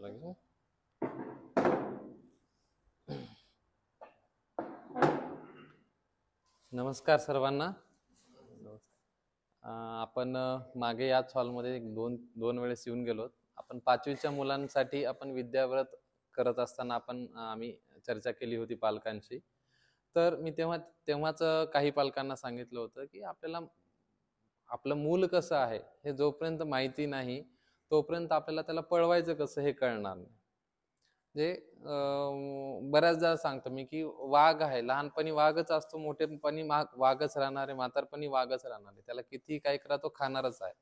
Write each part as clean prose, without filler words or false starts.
लागेल. नमस्कार सर्वांना. आपण मागे याच हॉलमध्ये दोन वेळेस येऊन गेलो. आपण 5वीच्या मुलांसाठी आपण विद्याव्रत करत असताना आम्ही चर्चा केली होती पालकांची. तर मी तेव्हाच काही पालकांना सांगितलं होतं की आपल्याला आपलं मूल कसं आहे हे जोपर्यंत माहिती नाही तोपर्यंत आपल्याला त्याला पळवायचं कसं हे कळणार नाही. म्हणजे बऱ्याचदा सांगतो मी की वाघ आहे, लहानपणी वाघच असतो, मोठेपणी वाघच राहणार आहे, म्हातारपणी वाघच राहणार आहे. त्याला किती काय करा तो खाणारच आहे.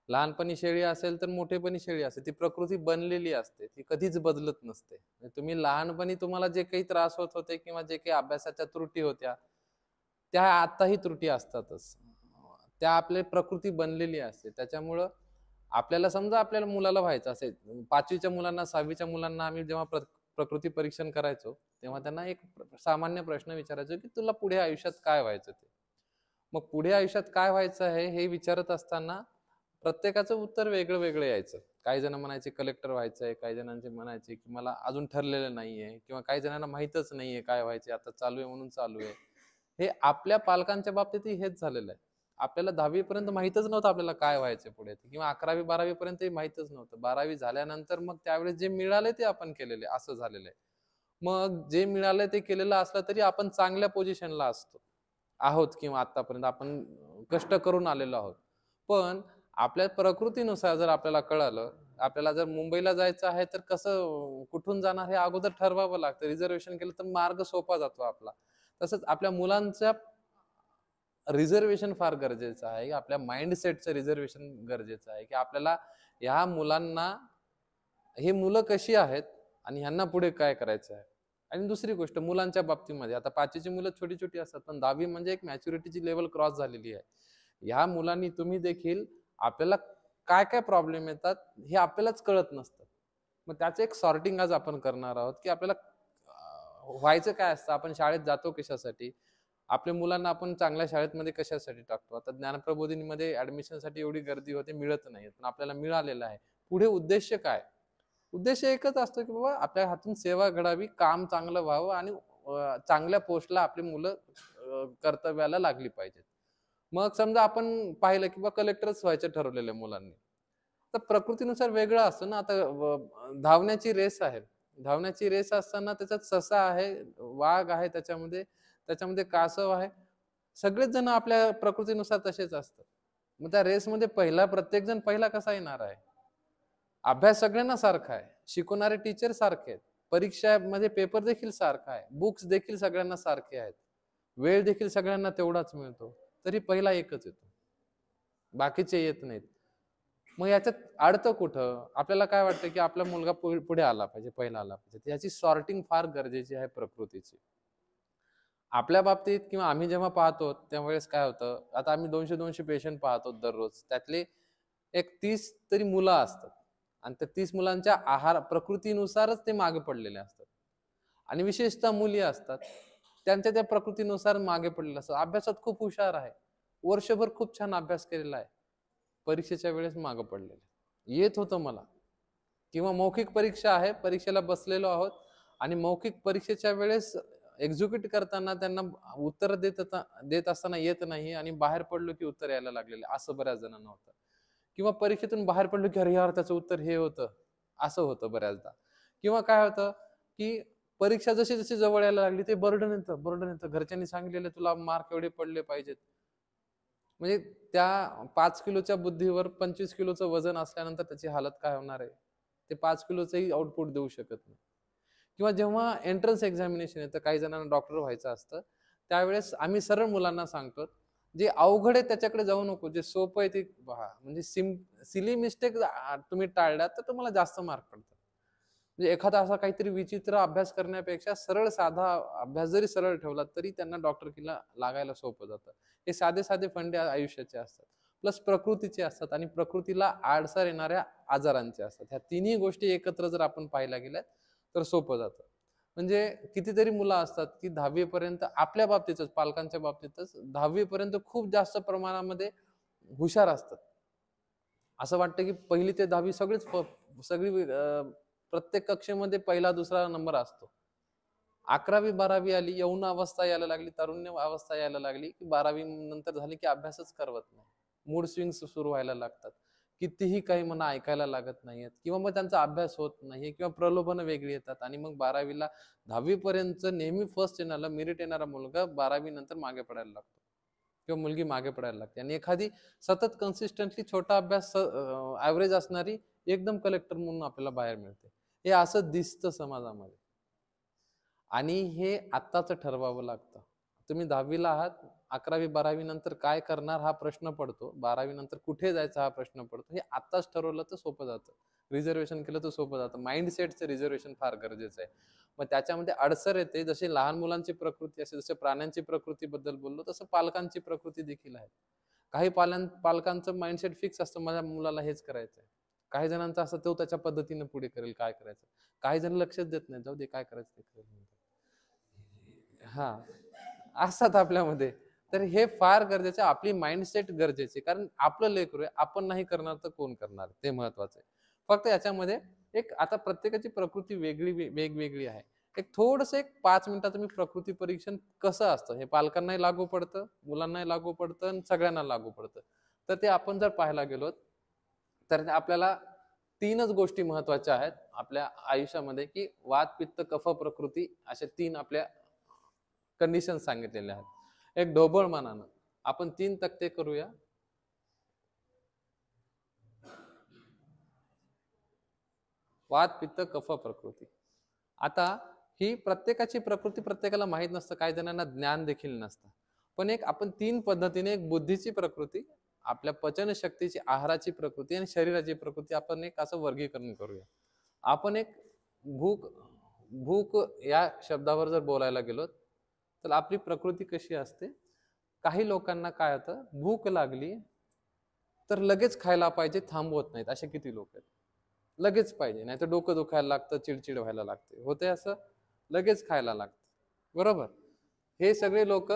लहानपणी शेळी असेल तर मोठेपणी शेळी असते. ती प्रकृती बनलेली असते, ती कधीच बदलत नसते. तुम्ही लहानपणी तुम्हाला जे काही त्रास होत होते किंवा जे काही अभ्यासाच्या त्रुटी होत्या त्या आताही त्रुटी असतातच. त्या आपली प्रकृती बनलेली असते. त्याच्यामुळं आपल्याला समजा आपल्याला मुलाला व्हायचं असेल, 5वीच्या मुलांना 6वीच्या मुलांना आम्ही जेव्हा प्रकृती परीक्षण करायचो तेव्हा त्यांना एक सामान्य प्रश्न विचारायचो की तुला पुढे आयुष्यात काय व्हायचं ते. मग पुढे आयुष्यात काय व्हायचं आहे हे विचारत असताना प्रत्येकाचं उत्तर वेगळं वेगळं यायचं. काही जण म्हणायचे कलेक्टर व्हायचंय, काही जणांचे म्हणायचे की मला अजून ठरलेलं नाहीये, किंवा काही जणांना माहितच नाहीये काय व्हायचे, आता चालू आहे म्हणून चालू आहे. हे आपल्या पालकांच्या बाबतीतही हेच झालेलं आहे. आपल्याला 10वी पर्यंत माहितच नव्हतं आपल्याला काय व्हायचं पुढे, किंवा 11वी 12वी पर्यंतही माहितच नव्हतं. 12वी झाल्यानंतर मग त्यावेळेस जे मिळाले ते आपण केलेले असं झालेलं आहे. मग जे मिळालं ते केलेलं असलं तरी आपण चांगल्या पोझिशनला आहोत, किंवा आतापर्यंत आपण कष्ट करून आलेलो आहोत. पण आपल्या प्रकृतीनुसार जर आपल्याला कळालं, आपल्याला जर मुंबईला जायचं आहे तर कसं कुठून जाणार हे अगोदर ठरवावं लागतं. रिझर्वेशन केलं तर मार्ग सोपा जातो आपला. तसंच आपल्या मुलांच्या रिझर्वेशन फार गरजेचं आहे. आपल्या माइंडसेटचं रिझर्वेशन गरजेचं आहे, की आपल्याला ह्या मुलांना, हे मुलं कशी आहेत आणि ह्यांना पुढे काय करायचं आहे. आणि दुसरी गोष्ट मुलांच्या बाबतीमध्ये, आता 5वीची मुलं छोटी छोटी असतात, पण 10वी म्हणजे एक मॅच्युरिटीची लेवल क्रॉस झालेली आहे. ह्या मुलांनी तुम्ही देखील आपल्याला काय काय प्रॉब्लेम येतात हे आपल्यालाच कळत नसतं. मग त्याचं एक सॉर्टिंग आज आपण करणार आहोत, की आपल्याला व्हायचं काय असतं, आपण शाळेत जातो कशासाठी, आपल्या मुलांना आपण चांगल्या शाळेमध्ये कशासाठी टाकतो. आता ज्ञानप्रबोधिनीमध्ये ऍडमिशनसाठी एवढी गर्दी होते, मिळत नाही, पण आपल्याला मिळालेलं आहे. पुढे उद्देश काय? उद्देश एकच असतो की बाबा आपल्या हातून सेवा घडावी, काम चांगलं व्हावं आणि चांगल्या पोस्टला आपली मुलं कर्तव्याला लागली पाहिजेत. मग समजा आपण पाहिलं की बा कलेक्टरच व्हायचं ठरवलेलं आहे मुलांनी, तर प्रकृतीनुसार वेगळं असतं ना. आता धावण्याची रेस आहे. धावण्याची रेस असताना त्याच्यात ससा आहे, वाघ आहे, त्याच्यामध्ये त्याच्यामध्ये कासव आहे. सगळेच जण आपल्या प्रकृतीनुसार तसेच असतात. मग त्या रेसमध्ये प्रत्येक जण पहिला कसा येणार आहे? अभ्यास सगळ्यांना सारखा आहे, शिकवणारे टीचर सारखे आहेत, परीक्षामध्ये पेपर देखील सारखा आहे, बुक्स देखील सगळ्यांना सारखे आहेत, वेळ देखील सगळ्यांना तेवढाच मिळतो, तरी पहिला एकच येतो, बाकीचे येत नाहीत. मग याच्यात अडतं कुठं? आपल्याला काय वाटतं की आपला मुलगा पुढे आला पाहिजे, पहिला आला पाहिजे. याची सॉर्टिंग फार गरजेची आहे प्रकृतीची. आपल्या बाबतीत किंवा आम्ही जेव्हा पाहतो त्यावेळेस काय होतं, आता आम्ही 200-200 पेशंट पाहतो दररोज, त्यातले एक 30 तरी मुलं असतात, आणि त्या 30 मुलांच्या आहार प्रकृतीनुसारच ते मागे पडलेले असतात. आणि विशेषतः मुली असतात, त्यांच्या त्या प्रकृतीनुसार मागे पडलेले असतात. अभ्यासात खूप हुशार आहे, वर्षभर खूप छान अभ्यास केलेला आहे, परीक्षेच्या वेळेस मागे पडलेले येत होतं मला. किंवा मौखिक परीक्षा आहे, परीक्षेला बसलेलो आहोत आणि मौखिक परीक्षेच्या वेळेस एक्झिक्यूट करताना त्यांना उत्तर देत असताना येत नाही, आणि बाहेर पडलो की उत्तर यायला लागलेले, असं बऱ्याच जणांना होतं. किंवा परीक्षेतून बाहेर पडलो की अरे यार त्याचं उत्तर हे होतं, असं होतं बऱ्याचदा. किंवा काय होतं की परीक्षा जशी जशी जवळ यायला लागली ते बर्डन येतं, घरच्यांनी सांगितलेलं तुला मार्क एवढे पडले पाहिजेत. म्हणजे त्या 5 किलोच्या बुद्धीवर 25 किलोचं वजन असल्यानंतर त्याची हालत काय होणार आहे? ते 5 किलोचंही आउटपुट देऊ शकत नाही. किंवा जेव्हा एंट्रन्स एक्झामिनेशन येतं, काही जणांना डॉक्टर व्हायचं असतं, त्यावेळेस आम्ही सरळ मुलांना सांगतो, जे अवघड आहे त्याच्याकडे जाऊ नको, जे सोपं आहे ते पहा. म्हणजे सिली मिस्टेक तुम्ही टाळल्यात तर तुम्हाला जास्त मार्क पडतात. म्हणजे एखादा असा काहीतरी विचित्र अभ्यास करण्यापेक्षा सरळ साधा अभ्यास जरी सरळ ठेवला तरी त्यांना डॉक्टरकीला लागायला सोपं जातं. हे साधे साधे फंडे आयुष्याचे असतात, प्लस प्रकृतीचे असतात, आणि प्रकृतीला आडसर येणाऱ्या आजारांचे असतात. ह्या तिन्ही गोष्टी एकत्र जर आपण पाहायला गेल्या तर सोपं जातं. म्हणजे कितीतरी मुलं असतात की 10वी पर्यंत, आपल्या बाबतीतच पालकांच्या बाबतीतच 10वी पर्यंत खूप जास्त प्रमाणामध्ये हुशार असतात. असं वाटतं की 1ली ते 10वी सगळी प्रत्येक कक्षेमध्ये पहिला दुसरा नंबर असतो. 11वी 12वी आली, यौन अवस्था यायला लागली, तारुण्य अवस्था यायला लागली की 12वी नंतर झाली की अभ्यासच करवत नाही. मूड स्विंग्स सुरू व्हायला लागतात. कितीही काही म्हणा ऐकायला लागत नाहीयेत किंवा मग त्यांचा अभ्यास होत नाहीये किंवा प्रलोभनं वेगळी येतात आणि मग 12वीला 10वी पर्यंत नेहमी फर्स्ट येणारा मेरिट येणारा मुलगा 12वी नंतर मागे पडायला लागतो किंवा मुलगी मागे पडायला लागते आणि एखादी सतत कन्सिस्टंटली छोटा अभ्यास ऍव्हरेज असणारी एकदम कलेक्टर म्हणून आपल्याला बाहेर मिळते. हे असं दिसतं समाजामध्ये आणि हे आत्ताच ठरवावं लागतं. तुम्ही 10वीला आहात, 11वी 12वी नंतर काय करणार हा प्रश्न पडतो, 12वी नंतर कुठे जायचा हा प्रश्न पडतो. हे आत्ताच ठरवलं तर सोपं जातं, रिझर्वेशन केलं तर सोपं जातं. माइंडसेटचं रिझर्वेशन फार गरजेचं आहे. मग त्याच्यामध्ये अडसर येते. जशी लहान मुलांची प्रकृती असते, जसं प्राण्यांची प्रकृतीबद्दल बोललो तसं पालकांची प्रकृती देखील आहे. काही पालकांचं माइंडसेट फिक्स असतं, माझ्या मुलाला हेच करायचं आहे. काही जणांचं असं तो त्याच्या पद्धतीने पुढे करेल काय करायचं. काही जण लक्षच देत नाही, जाऊ दे काय करायचं ते करेल. हा असतात आपल्यामध्ये. तर हे फार गरजेचं आहे. आपली माइंडसेट गरजेची, कारण आपलं लेकरू आहे, आपण नाही करणार तर कोण करणार, ते महत्वाचं आहे. फक्त याच्यामध्ये एक आता प्रत्येकाची प्रकृती वेगवेगळी आहे. एक थोडस एक 5 मिनिटाचं मी प्रकृती परीक्षण कसं असतं हे पालकांनाही लागू पडतं, मुलांनाही लागू पडतं आणि सगळ्यांना लागू पडतं. तर ते आपण जर पाहायला गेलो तर आपल्याला 3च गोष्टी महत्वाच्या आहेत आपल्या आयुष्यामध्ये, की वात पित्त कफ प्रकृती अशा 3 आपल्या कंडिशन सांगितलेले आहेत. एक ढोबळ मनानं आपण 3 तक्ते करूया. वात पित्त कफ प्रकृती. आता ही प्रत्येकाची प्रकृती प्रत्येकाला माहित नसतं, काही जणांना ज्ञान देखील नसतं. पण एक आपण 3 पद्धतीने एक बुद्धीची प्रकृती, आपल्या पचन शक्तीची, आहाराची प्रकृती आणि शरीराची प्रकृती आपण एक असं वर्गीकरण करूया. आपण एक भूक भूक या शब्दावर जर बोलायला गेलो तर आपली प्रकृती कशी असते. काही लोकांना काय होतं, भूक लागली तर लगेच खायला पाहिजे, थांबवत नाहीत. असे किती लोक आहेत. लगेच पाहिजे, नाही तर डोकं दुखायला लागतं, चिडचिड व्हायला लागते, होते असं, लगेच खायला लागतं. बरोबर. हे सगळे लोक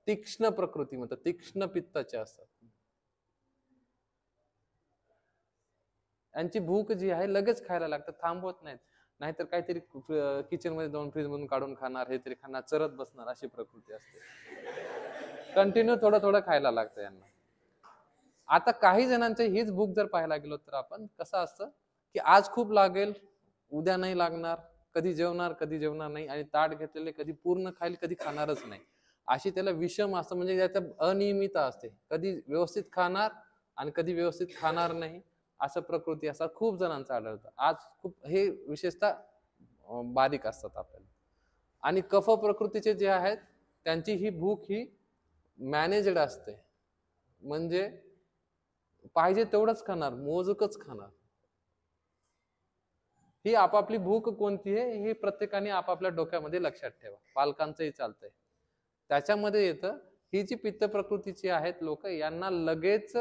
तीक्ष्ण प्रकृती म्हणतात, तीक्ष्ण पित्ताचे असतात. यांची भूक जी आहे लगेच खायला लागतं, थांबवत नाहीत. नाहीतर काहीतरी किचन मध्ये जाऊन फ्रीज मधून काढून खाणार, हे तरी खाणार, चरत बसणार, अशी प्रकृती असते. कंटिन्यू थोडं थोडं खायला लागतं यांना. आता काही जणांची हीच भूक जर पाहायला गेलो तर आपण कसं असतं, की आज खूप लागेल, उद्या नाही लागणार, कधी जेवणार नाही आणि ताट घेतलेले कधी पूर्ण खाईल, कधी खाणारच नाही. अशी त्याला विषम असतं, म्हणजे त्याच्या अनियमितता असते. कधी व्यवस्थित खाणार आणि कधी व्यवस्थित खाणार नाही, असं प्रकृती असतात खूप जणांचं आढळतं. आज खूप हे विशेषतः बारीक असतात आपल्याला. आणि कफ प्रकृतीचे जे आहेत त्यांची ही भूक ही मॅनेजड असते, म्हणजे पाहिजे तेवढंच खाणार, मोजकच खाणार. ही आपापली भूक कोणती आहे हे प्रत्येकाने आपापल्या डोक्यामध्ये लक्षात ठेवा. पालकांचंही चालतंय. त्याच्यामध्ये येतं, ही जी पित्त प्रकृतीची आहेत लोक, यांना लगेच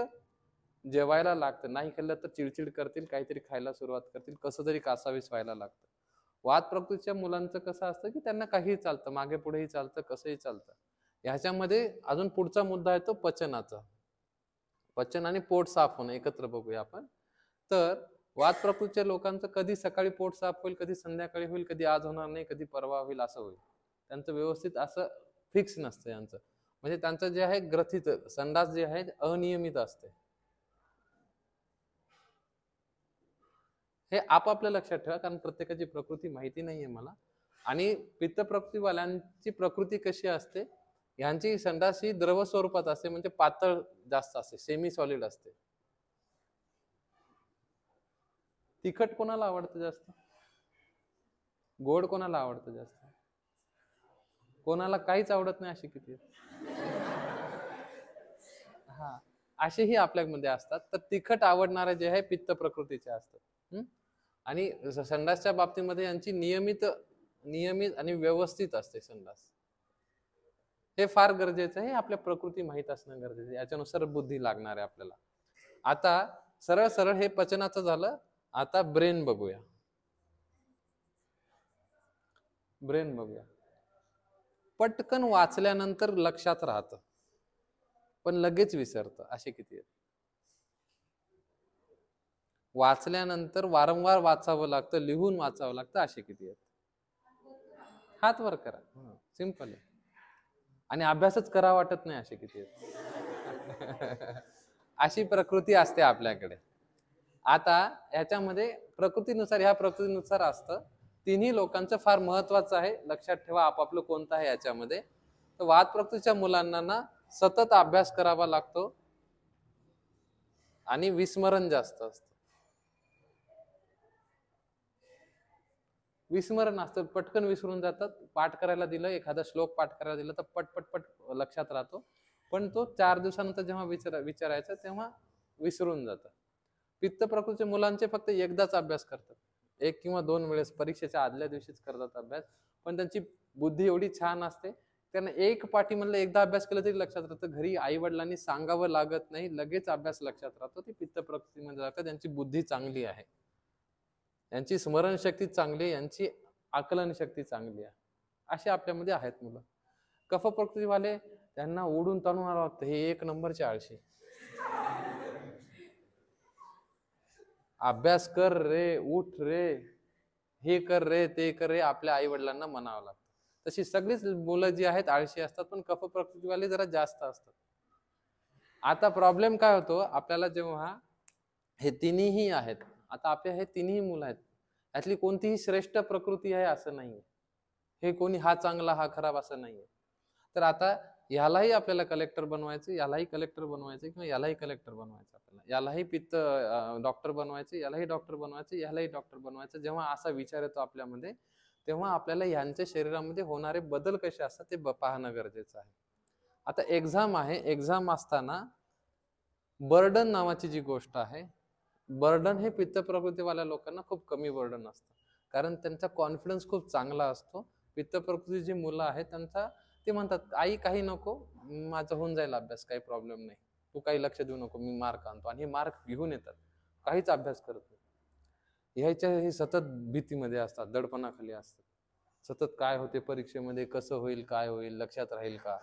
जेवायला लागतं. नाही खाल्लं तर चिडचिड करतील, काहीतरी खायला सुरुवात करतील, कसं तरी कासावीस व्हायला लागतं. वात प्रकृतीच्या मुलांचं कसं असतं, की त्यांना काहीही चालतं, मागे पुढेही चालतं, कसंही चालतं. ह्याच्यामध्ये अजून पुढचा मुद्दा आहे तो पचनाचा. पचन आणि पोट साफ होणं एकत्र बघूया आपण. तर वात प्रकृतीच्या लोकांचं कधी सकाळी पोट साफ होईल, कधी संध्याकाळी होईल, कधी आज होणार नाही, कधी परवा होईल, असं होईल. त्यांचं व्यवस्थित असं फिक्स नसतं यांचं. म्हणजे त्यांचं जे आहे ग्रथित संडास जे आहे अनियमित असते. हे आपापल्या लक्षात ठेवा, कारण प्रत्येकाची प्रकृती माहिती नाहीये मला. आणि पित्त प्रकृतीवाल्यांची प्रकृती कशी असते, यांची संडास ही द्रव स्वरूपात असते, म्हणजे पातळ जास्त असते, सेमी सॉलिड असते. तिखट कोणाला आवडतं जास्त, गोड कोणाला आवडतं जास्त, कोणाला काहीच आवडत नाही, अशी किती. हा, असेही आपल्यामध्ये असतात. तर तिखट आवडणारे जे आहे पित्त प्रकृतीचे असतात. आणि संडासच्या बाबतीमध्ये यांची नियमित नियमित आणि व्यवस्थित असते संडास. हे फार गरजेचं आहे, आपल्या प्रकृती माहित असणं गरजेचं आहे. याच्यानुसार बुद्धी लागणार आहे आपल्याला. आता सरळ सरळ हे पचनाचं झालं. आता ब्रेन बघूया. ब्रेन बघूया. पटकन वाचल्यानंतर लक्षात राहतं, पण लगेच विसरतं, असे किती आहेत. वाचल्यानंतर वारंवार वाचावं लागतं, लिहून वाचावं लागतं, असे किती आहेत? हात वर करा, सिंपल आहे. आणि अभ्यासच करा वाटत नाही, असे किती आहेत? अशी प्रकृती असते आपल्याकडे. आता याच्यामध्ये प्रकृतीनुसार, ह्या प्रकृतीनुसार असतं. तिन्ही लोकांचं फार महत्वाचं आहे, लक्षात ठेवा आपापलं कोणतं आहे याच्यामध्ये. तर वात प्रकृतीच्या मुलांना ना सतत अभ्यास करावा लागतो आणि विस्मरण जास्त असतं. विस्मरण असतं, पटकन विसरून जातात. पाठ करायला दिलं, एखादा श्लोक पाठ करायला दिलं तर पट लक्षात राहतो, पण तो 4 दिवसानंतर जेव्हा विचारायचं तेव्हा विसरून जातात. पित्त प्रकृतीच्या मुलांचे फक्त एकदाच अभ्यास करतात, 1 किंवा 2 वेळेस, परीक्षेच्या आदल्या दिवशीच करतात अभ्यास. पण त्यांची बुद्धी एवढी छान असते, त्यांना एक पाठी म्हणलं एकदा अभ्यास केला तरी लक्षात राहतं. घरी आई वडिलांनी सांगावं लागत नाही, लगेच अभ्यास लक्षात राहतो. ती पित्त प्रकृतीमध्ये जातात. त्यांची बुद्धी चांगली आहे, यांची स्मरणशक्ती चांगली आहे, यांची आकलन शक्ती चांगली आहे. असे आपल्यामध्ये आहेत मुलं. कफ प्रकृतीवाले, त्यांना ओढून ताणून आणावं लागतं, हे 1 नंबरचे आळशी. अभ्यास कर रे, उठ रे, हे कर रे, ते कर रे, आपल्या आई वडिलांना म्हणावं लागतं. तशी सगळीच मुलं जी आहेत आळशी असतात, पण कफ प्रकृतीवाले जरा जास्त असतात. आता प्रॉब्लेम काय होतो आपल्याला, जेव्हा हे तिन्ही आहेत, आता आपले हे तिन्ही मुलं आहेत, यातली कोणतीही श्रेष्ठ प्रकृती आहे असं नाहीये, हे कोणी हा चांगला हा खराब असं नाहीये. तर आता यालाही आपल्याला कलेक्टर बनवायचं, यालाही कलेक्टर बनवायचं, किंवा यालाही कलेक्टर बनवायचं, आपल्याला यालाही पित्त डॉक्टर बनवायचं, यालाही डॉक्टर बनवायचं, यालाही डॉक्टर बनवायचं. जेव्हा असा विचार येतो आपल्यामध्ये, तेव्हा आपल्याला यांच्या शरीरामध्ये होणारे बदल कसे असतात ते पाहणं गरजेचं आहे. आता एक्झाम आहे, एक्झाम असताना बर्डन नावाची जी गोष्ट आहे, बर्डन हे पित्त प्रकृतीवाल्या लोकांना खूप कमी बर्डन असतं, कारण त्यांचा कॉन्फिडन्स खूप चांगला असतो. पित्त प्रकृती जी मुलं आहेत त्यांचा, ते म्हणतात आई काही नको, माझं होऊन जाईल अभ्यास, काही प्रॉब्लेम नाही, तू काही लक्ष देऊ नको, मी मार्क आणतो. आणि हे मार्क घेऊन येतात, काहीच अभ्यास करत नाही. ह्याच्या हे सतत भीतीमध्ये असतात, दडपणाखाली असतात, सतत काय होते परीक्षेमध्ये, कसं होईल, काय होईल, लक्षात राहील का.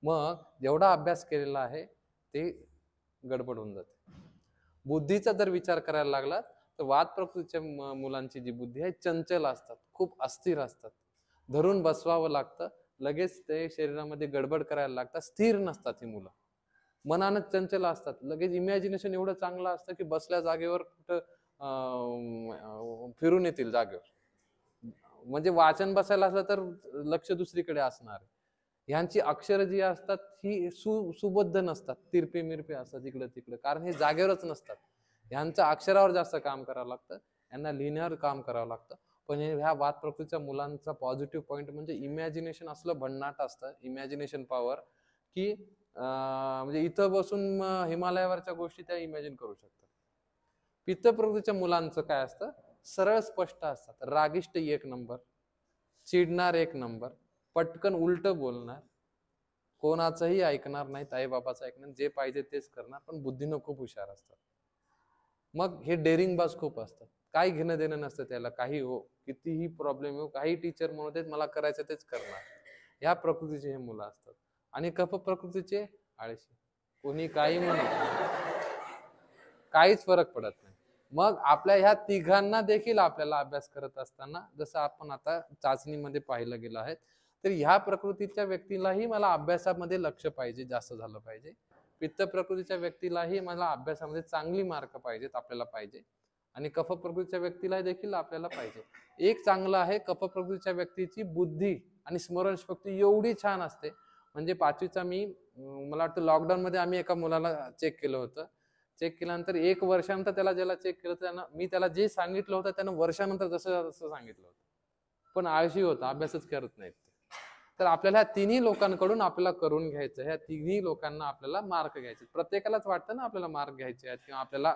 मग जेवढा अभ्यास केलेला आहे ते गडबड होऊन जाते. बुद्धीचा जर विचार करायला लागला तर वात प्रकृतीच्या मुलांची जी बुद्धी आहे चंचल असतात, खूप अस्थिर असतात, धरून बसवावं लागतं, लगेच ते शरीरामध्ये गडबड करायला लागतात, स्थिर नसतात ही मुलं, मनानं चंचल असतात. लगेच इमॅजिनेशन एवढं चांगलं असतं की बसल्या जागेवर कुठं फिरून येतील जागेवर. म्हणजे वाचन बसायला असलं तर लक्ष दुसरीकडे असणार. ह्यांची अक्षर जी असतात ही सुबद्ध नसतात, तिरपे मिरपे असतात इकडे तिकडे, कारण हे जागेवरच नसतात. ह्यांचं अक्षरावर जास्त काम करावं लागतं, यांना लिहिण्यावर काम करावं लागतं. पण ह्या वात प्रकृतीच्या मुलांचा पॉझिटिव्ह पॉईंट म्हणजे इमॅजिनेशन असलं भन्नाट असतं, इमॅजिनेशन पॉवर, की म्हणजे इथं बसून हिमालयावरच्या गोष्टी त्या इमॅजिन करू शकतात. पित्त प्रकृतीच्या मुलांचं काय असतं, सरळ स्पष्ट असतात, रागिष्ट 1 नंबर, चिडणार 1 नंबर, पटकन उलट बोलणार, कोणाचंही ऐकणार नाही, आई बाबाचं ऐकणार, जे पाहिजे तेच करणार, पण बुद्धीनं खूप हुशार असतात. मग हे डेअरिंग बाज खूप असतात, काही घेणं देणं नसतं त्याला, काही हो, कितीही प्रॉब्लेम हो, काही टीचर म्हणू देत, मला करायचं तेच करणार. ह्या प्रकृतीचे हे मुलं असतात. आणि कफ प्रकृतीचे आळशी, कोणी काही म्हणू, काहीच फरक पडत नाही. मग आपल्या ह्या तिघांना देखील आपल्याला अभ्यास करत असताना, जसं आपण आता चाचणीमध्ये पाहिलं गेलं आहे, तर ह्या प्रकृतीच्या व्यक्तीलाही मला अभ्यासामध्ये लक्ष पाहिजे, जास्त झालं पाहिजे. पित्त प्रकृतीच्या व्यक्तीलाही मला अभ्यासामध्ये चांगली मार्क पाहिजेत, आपल्याला पाहिजे. आणि कफ प्रकृतीच्या व्यक्तीला देखील आपल्याला पाहिजे. एक चांगलं आहे, कफ प्रकृतीच्या व्यक्तीची बुद्धी आणि स्मरणशक्ती एवढी छान असते, म्हणजे 5वीचा मला वाटतं लॉकडाऊन मध्ये आम्ही एका मुलाला चेक केलं होतं. चेक केल्यानंतर 1 वर्षानंतर त्याला ज्याला चेक केलं, त्यानं मी त्याला जे सांगितलं होतं त्यानं वर्षानंतर जसं सांगितलं होतं, पण आळशी होता, अभ्यासच करत नाहीत. तर आपल्याला ह्या तिन्ही लोकांकडून आपल्याला करून घ्यायचं, ह्या तिन्ही लोकांना आपल्याला मार्क घ्यायचे. प्रत्येकालाच वाटतं ना आपल्याला मार्क घ्यायचे आहेत, किंवा आपल्याला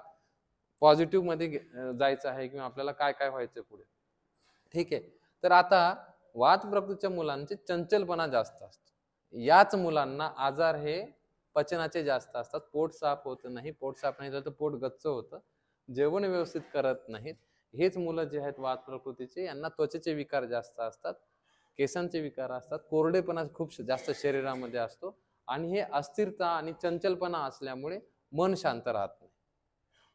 पॉझिटिव्ह मध्ये जायचं आहे, किंवा आपल्याला काय काय व्हायचं पुढे. ठीक आहे. तर आता वात प्रकृतीच्या मुलांचे चंचलपणा जास्त असतो, याच मुलांना आजार हे पचनाचे जास्त असतात, पोट साफ होत नाही, पोट साफ नाही झालं तर पोट गच्च होतं, जेवण व्यवस्थित करत नाहीत. हेच मुलं जे आहेत वात प्रकृतीचे, यांना त्वचेचे विकार जास्त असतात, केसांचे विकार असतात, कोरडेपणा खूप जास्त शरीरामध्ये असतो, आणि हे अस्थिरता आणि चंचलपणा असल्यामुळे मन शांत राहत नाही.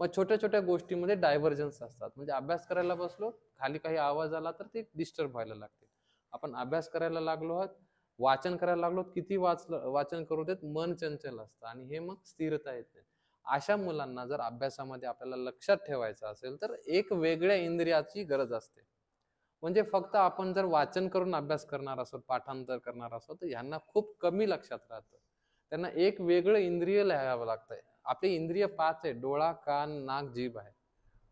मग छोट्या छोट्या गोष्टीमध्ये डायव्हर्जन्स असतात. म्हणजे अभ्यास करायला बसलो, खाली काही आवाज आला तर ते डिस्टर्ब व्हायला लागते. आपण अभ्यास करायला लागलो आहोत, वाचन करायला लागलो, किती वाचन करू देत, मन चंचल असतं आणि हे मग स्थिरता येते. अशा मुलांना जर अभ्यासामध्ये आपल्याला लक्षात ठेवायचं असेल तर एक वेगळ्या इंद्रियाची गरज असते. म्हणजे फक्त आपण जर वाचन करून अभ्यास करणार असो, पाठांतर करणार असो, तर ह्यांना खूप कमी लक्षात राहतं. त्यांना एक वेगळं इंद्रिय लिहावं लागतंय. आपले इंद्रिय 5 आहे: डोळा, कान, नाक, जीभ आहे.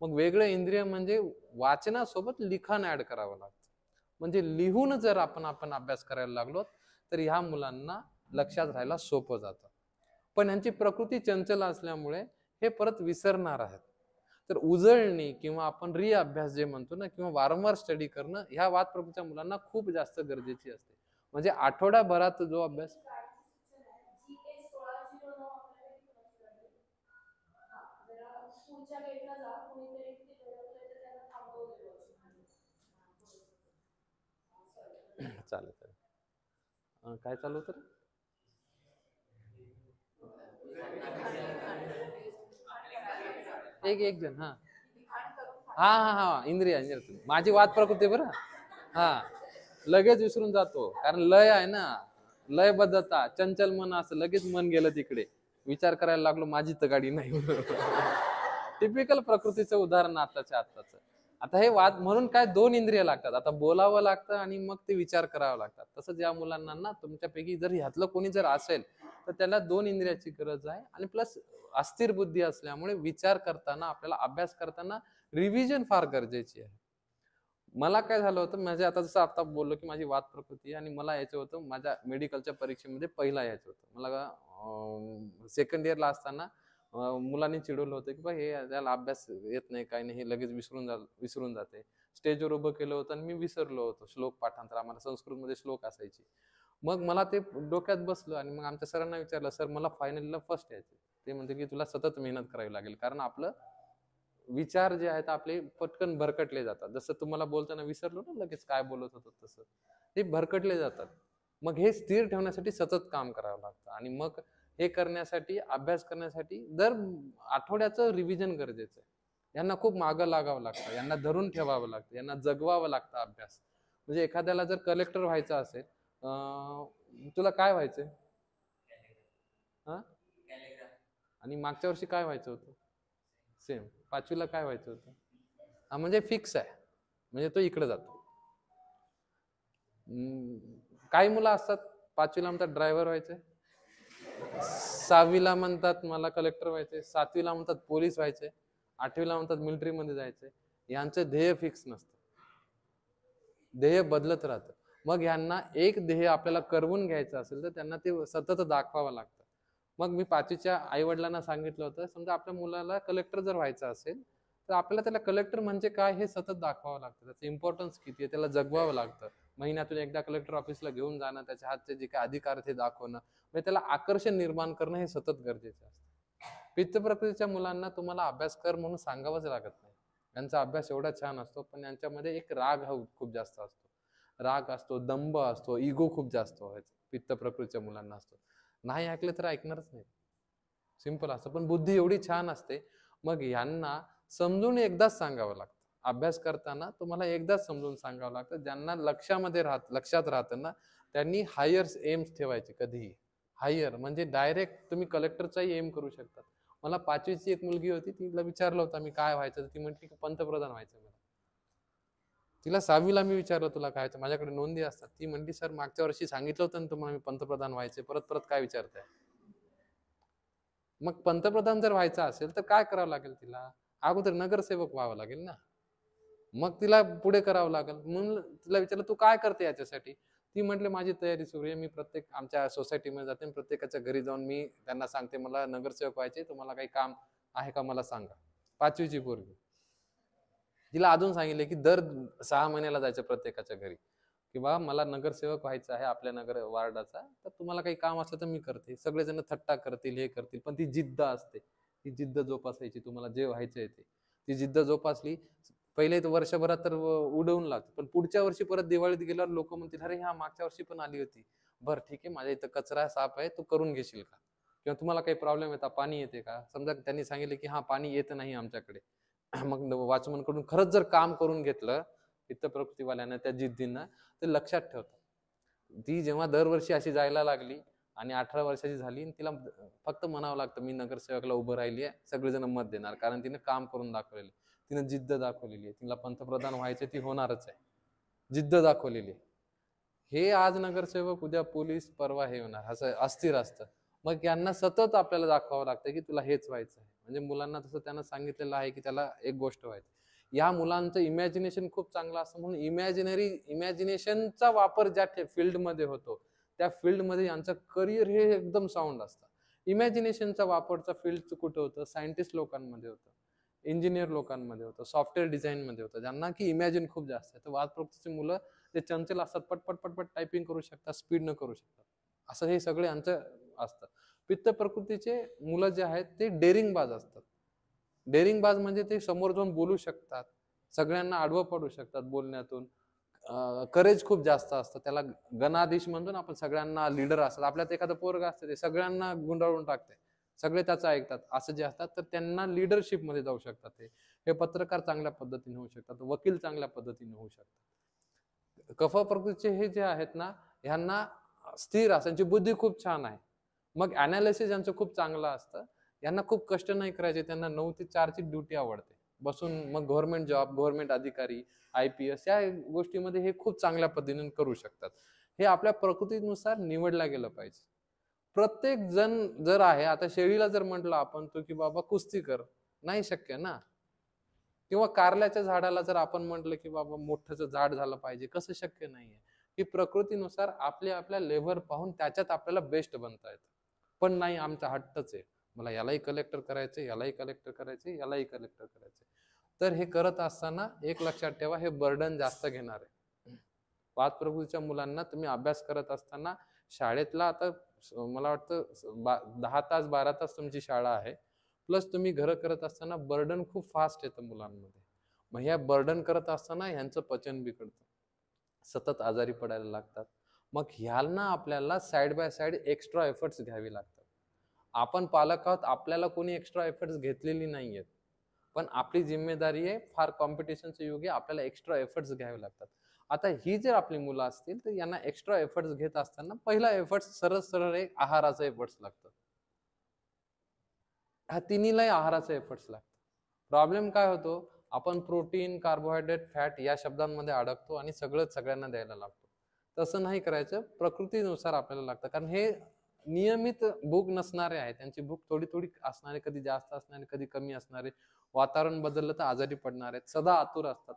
मग वेगळं इंद्रिय म्हणजे वाचनासोबत लिखाण ऍड करावं लागतं. म्हणजे लिहून जर आपण आपण अभ्यास करायला लागलो तर ह्या मुलांना लक्षात राहायला सोपं जातं. पण ह्यांची प्रकृती चंचल असल्यामुळे हे परत विसरणार आहेत. तर उजळणी किंवा आपण अभ्यास जे म्हणतो ना, किंवा वारंवार स्टडी करणं, ह्या वाद प्रकृतीच्या मुलांना खूप जास्त गरजेची असते. म्हणजे आठवड्याभरात जो अभ्यास चालेल चालेल. काय चालू होतं? एक एक जण. हा हा हा हा इंद्रिय इंद्रिय माझी वाद प्रकृती बरं. हा लगेच विसरून जातो, कारण लय आहे ना, लय बदलता चंचल मन असं, लगेच मन गेलं तिकडे, विचार करायला लागलो माझी तर गाडी नाही. टिपिकल प्रकृतीचं उदाहरण आताच. आता हे वाद म्हणून काय, दोन इंद्रिय लागतात. आता बोलावं लागतं आणि मग ते विचार करावं लागतात. तसंच या मुलांना ना, तुमच्यापैकी जर ह्यातलं कोणी जर असेल तर त्याला दोन इंद्रियाची गरज आहे. आणि प्लस अस्थिर बुद्धी असल्यामुळे विचार करताना, आपल्याला अभ्यास करताना रिव्हिजन फार गरजेची आहे. मला काय झालं होतं, म्हणजे आता जसं आता बोललो की माझी वात प्रकृती, आणि मला यायचं होतं माझ्या मेडिकलच्या परीक्षेमध्ये पहिला यायचं होतं. मला सेकंड इयरला असताना मुलांनी चिडवलं होतं की बा हे त्याला अभ्यास येत नाही, काही नाही, हे लगेच विसरून जाते. स्टेजवर उभं केलं होतं आणि मी विसरलो होतो श्लोक पाठांतर, आम्हाला संस्कृतमध्ये श्लोक असायची. मग मला ते डोक्यात बसलं आणि मग आमच्या सरांना विचारलं, सर मला फायनलला फर्स्ट यायचं. ते म्हणते की तुला सतत मेहनत करावी लागेल, कारण आपलं विचार जे आहेत आपले पटकन भरकटले जातात. जसं तुम्हाला बोलताना विसरलो ना लगेच काय बोलत होतो, तसं ते भरकटले जातात. मग हे स्थिर ठेवण्यासाठी सतत काम करावं लागतं. आणि मग हे करण्यासाठी, अभ्यास करण्यासाठी दर आठवड्याचं रिव्हिजन गरजेचं आहे. यांना खूप मागं लागावं लागतं, यांना धरून ठेवावं लागतं, यांना जगवावं लागतं अभ्यास. म्हणजे एखाद्याला जर कलेक्टर व्हायचं असेल, तुला काय व्हायचंय? हा, आणि मागच्या वर्षी काय व्हायचं होतं? सेम. 5वीला काय व्हायचं होतं? हा, म्हणजे फिक्स आहे, म्हणजे तो इकडे जातो. काही मुलं असतात 5वीला म्हणतात ड्रायव्हर व्हायचंय, 6वीला म्हणतात मला कलेक्टर व्हायचंय, 7वीला म्हणतात पोलीस व्हायचंय, 8वीला म्हणतात मिलिटरी मध्ये जायचंय. यांचं ध्येय फिक्स नसतं, ध्येय बदलत राहतं. मग यांना एक ध्येय आपल्याला करवून घ्यायचं असेल तर त्यांना ते सतत दाखवावं लागतं. मग मी 5वीच्या आई वडिलांना सांगितलं होतं, समजा आपल्या मुलाला कलेक्टर जर व्हायचं असेल तर आपल्याला त्याला कलेक्टर म्हणजे काय हे सतत दाखवावं लागतं, त्याचं इम्पॉर्टन्स किती आहे त्याला जगवावं लागतं. महिन्यातून एकदा कलेक्टर ऑफिसला घेऊन जाणं, त्याच्या हातचे जे काही अधिकार ते दाखवणं, म्हणजे त्याला आकर्षण निर्माण करणं हे सतत गरजेचं असतं. पित्त प्रकृतीच्या मुलांना तुम्हाला अभ्यास कर म्हणून सांगावंच लागत नाही. यांचा अभ्यास एवढा छान असतो, पण यांच्यामध्ये एक राग हा खूप जास्त असतो. राग असतो, दंभ असतो, इगो खूप जास्त पित्त प्रकृतीच्या मुलांना असतो. नाही ऐकलं तर ऐकणारच नाही, सिंपल असतं. पण बुद्धी एवढी छान असते. मग यांना समजून एकदाच सांगावं लागतं. अभ्यास करताना तुम्हाला एकदाच समजून सांगावं लागतं. ज्यांना लक्षात राहतं ना, त्यांनी हायर एम्स ठेवायचे कधीही. हायर म्हणजे डायरेक्ट तुम्ही कलेक्टरचाही एम करू शकता. मला 5वीची एक मुलगी होती, तिला विचारलं होतं मी काय व्हायचं, ती म्हटली की पंतप्रधान व्हायचं मला. तिला 6वीला मी विचारलं तुला काय व्हायचं, माझ्याकडे नोंदी असतात. ती म्हणली सर मागच्या वर्षी सांगितलं होतं ना तुम्हाला मी पंतप्रधान व्हायचे, परत परत काय विचारताय? मग पंतप्रधान जर व्हायचं असेल तर काय करावं लागेल तिला? अगोदर नगरसेवक व्हावं लागेल ना, मग तिला पुढे करावं लागेल. म्हणून तिला विचारलं तू काय करते याच्यासाठी? ती म्हटली माझी तयारी सुरू आहे, मी प्रत्येक आमच्या सोसायटीमध्ये जाते आणि प्रत्येकाच्या घरी जाऊन मी त्यांना सांगते मला नगरसेवक व्हायचे, तुम्हाला काही काम आहे का मला सांगा. 5वीची पोरगी. तिला अजून सांगितले की दर 6 महिन्याला जायचं प्रत्येकाच्या घरी, किंवा मला नगरसेवक व्हायचं आहे आपल्या नगर वार्डाचा, तर तुम्हाला काही काम असलं तर मी करते. सगळेजण थट्टा करतील, हे करतील, पण ती जिद्द असते, ती जिद्द जोपासायची. तुम्हाला जे व्हायचंय ते, ती जिद्द जोपासली. पहिले तर वर्षभरात तर उडवून लागते, पण पुढच्या वर्षी परत दिवाळीत गेल्यावर लोक म्हणतील अरे ह्या मागच्या वर्षी पण आली होती, बरं ठीक आहे माझ्या इथं कचरा साफ आहे, तू करून घेशील का? किंवा तुम्हाला काही प्रॉब्लेम येतात, पाणी येते का? समजा त्यांनी सांगितले की हा पाणी येत नाही आमच्याकडे. मग वॉचमन कडून खरंच जर काम करून घेतलं पित्त प्रकृतीवाल्यानं त्या जिद्दीनं, तर लक्षात ठेवतात. ती जेव्हा दरवर्षी अशी जायला लागली आणि 18 वर्षाची झाली आणि तिला फक्त म्हणावं लागतं मी नगरसेवकला उभं राहिली आहे, सगळेजण मत देणार. कारण तिने काम करून दाखवलेलं आहे. तिने जिद्द दाखवलेली आहे. तिला पंतप्रधान व्हायचे, ती होणारच आहे. जिद्द दाखवलेली आहे. हे आज नगरसेवक, उद्या पोलीस, परवा हे होणार, असं अस्थिर असतं. मग यांना सतत आपल्याला दाखवावं लागतं की तुला हेच व्हायचं आहे. म्हणजे मुलांना तसं त्यांना सांगितलेलं आहे की त्याला एक गोष्ट व्हायची. या मुलांचं इमॅजिनेशन खूप चांगलं असतं म्हणून इमॅजिनेशनचा वापर ज्या फील्डमध्ये होतो त्या फील्डमध्ये यांचं करिअर हे एकदम साऊंड असतं. इमॅजिनेशनचा वापरचा फील्ड कुठं होतं? सायंटिस्ट लोकांमध्ये होतं, इंजिनियर लोकांमध्ये होतं, सॉफ्टवेअर डिझाईनमध्ये होतं, ज्यांना की इमॅजिन खूप जास्त आहे. तर वाद प्रकृतीची मुलं ते चंचल असतात, पटपट पटपट टायपिंग करू शकतात, स्पीड न करू शकतात. असं हे सगळे यांचं असतं. पित्त प्रकृतीचे मुलं जे आहेत ते डेअरिंगबाज असतात. डेअरिंगबाज म्हणजे ते समोर जाऊन बोलू शकतात, सगळ्यांना आडवं पडू शकतात बोलण्यातून. करेज खूप जास्त असतं. त्याला गणाधीश म्हणतो ना आपण, सगळ्यांना लीडर असतात. आपल्यात एखादं पोरग असतं ते सगळ्यांना गुंडाळून टाकते, सगळे त्याचं ऐकतात असं जे असतात, तर त्यांना लिडरशिप मध्ये जाऊ शकतात. हे पत्रकार चांगल्या पद्धतीने होऊ शकतात, वकील चांगल्या पद्धतीने होऊ शकतात. कफ प्रकृतीचे हे जे आहेत ना, ह्यांना स्थिर असं, त्यांची बुद्धी खूप छान आहे. मग अनालिसिस यांचं खूप चांगलं असतं. यांना खूप कष्ट नाही करायचे. त्यांना 9 ते 4 ची ड्युटी आवडते. बसून मग गव्हर्नमेंट जॉब, गव्हर्नमेंट अधिकारी, IPS या गोष्टीमध्ये हे खूप चांगल्या पद्धतीने करू शकतात. हे आपल्या प्रकृतीनुसार निवडला गेलं पाहिजे. प्रत्येक जण जर आहे, आता शेळीला जर म्हटलं आपण तो की बाबा कुस्ती कर, नाही शक्य ना. किंवा कारल्याच्या झाडाला जर आपण म्हटलं की बाबा मोठंच झाड झालं पाहिजे, कसं शक्य नाहीये. ही प्रकृतीनुसार आपल्या आपल्या लेव्हल पाहून त्याच्यात आपल्याला बेस्ट बनता येतं. पण नाही, आमचा हट्टच आहे, मला यालाही कलेक्टर करायचंय, यालाही कलेक्टर करायचंय, यालाही कलेक्टर करायचंय. तर हे करत असताना एक लक्षात ठेवा, हे बर्डन जास्त घेणार आहे. पाच प्रकृतीच्या मुलांना तुम्ही अभ्यास करत असताना शाळेतला आता मला वाटतं 10 तास 12 तास तुमची शाळा आहे, प्लस तुम्ही घर करत असताना बर्डन खूप फास्ट येतं मुलांमध्ये. मग ह्या बर्डन करत असताना ह्यांचं पचन बिघडतं, सतत आजारी पडायला लागतात. मग ह्यांना आपल्याला side by side extra efforts घ्यावी लागतात. आपण पालक आहोत, आपल्याला कोणी एक्स्ट्रा एफर्ट्स घेतलेली नाहीयेत, पण आपली जिम्मेदारी आहे, फार कॉम्पिटिशनचं युग आहे, आपल्याला एक्स्ट्रा एफर्ट्स घ्यावे लागतात. आता ही जर आपली मुलं असतील तर यांना एक्स्ट्रा एफर्ट्स घेत असताना पहिला एफर्ट्स सरळ सरळ एक आहाराचा एफर्ट्स लागतं. ह्या तिन्हीलाही आहाराचा एफर्ट्स लागतं. प्रॉब्लेम काय होतो, आपण प्रोटीन, कार्बोहायड्रेट, फॅट या शब्दांमध्ये अडकतो आणि सगळंच सगळ्यांना द्यायला लागतो. तसं नाही करायचं, प्रकृतीनुसार आपल्याला लागतं. कारण हे नियमित भूक नसणारे आहेत, त्यांची भूक थोडी थोडी असणारे, कधी जास्त असणारे, कधी कमी असणारे. वातावरण बदललं तर आजारी पडणार आहेत, सदा आतुर असतात,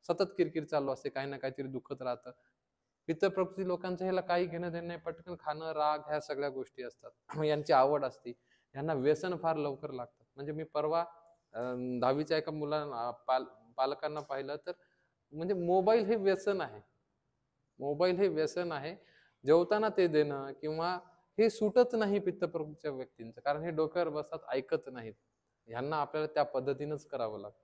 सतत किरकिर चालू असते, काही ना काहीतरी दुखत राहतं. पित्त प्रकृती लोकांचं ह्याला काही घेणं देणं नाही, पटकन खाणं, राग, ह्या सगळ्या गोष्टी असतात. यांची आवड असते, यांना व्यसन फार लवकर लागतं. म्हणजे मी परवा 10वीच्या एका पालकांना पाहिलं, तर म्हणजे मोबाईल हे व्यसन आहे. मोबाईल हे व्यसन आहे. जेवताना ते देणं किंवा हे सुटत नाही पित्त प्रकृतीच्या व्यक्तींचं, कारण हे डोक्यावर बसतात, ऐकत नाहीत. ह्यांना आपल्याला त्या पद्धतीनंच करावं लागतं.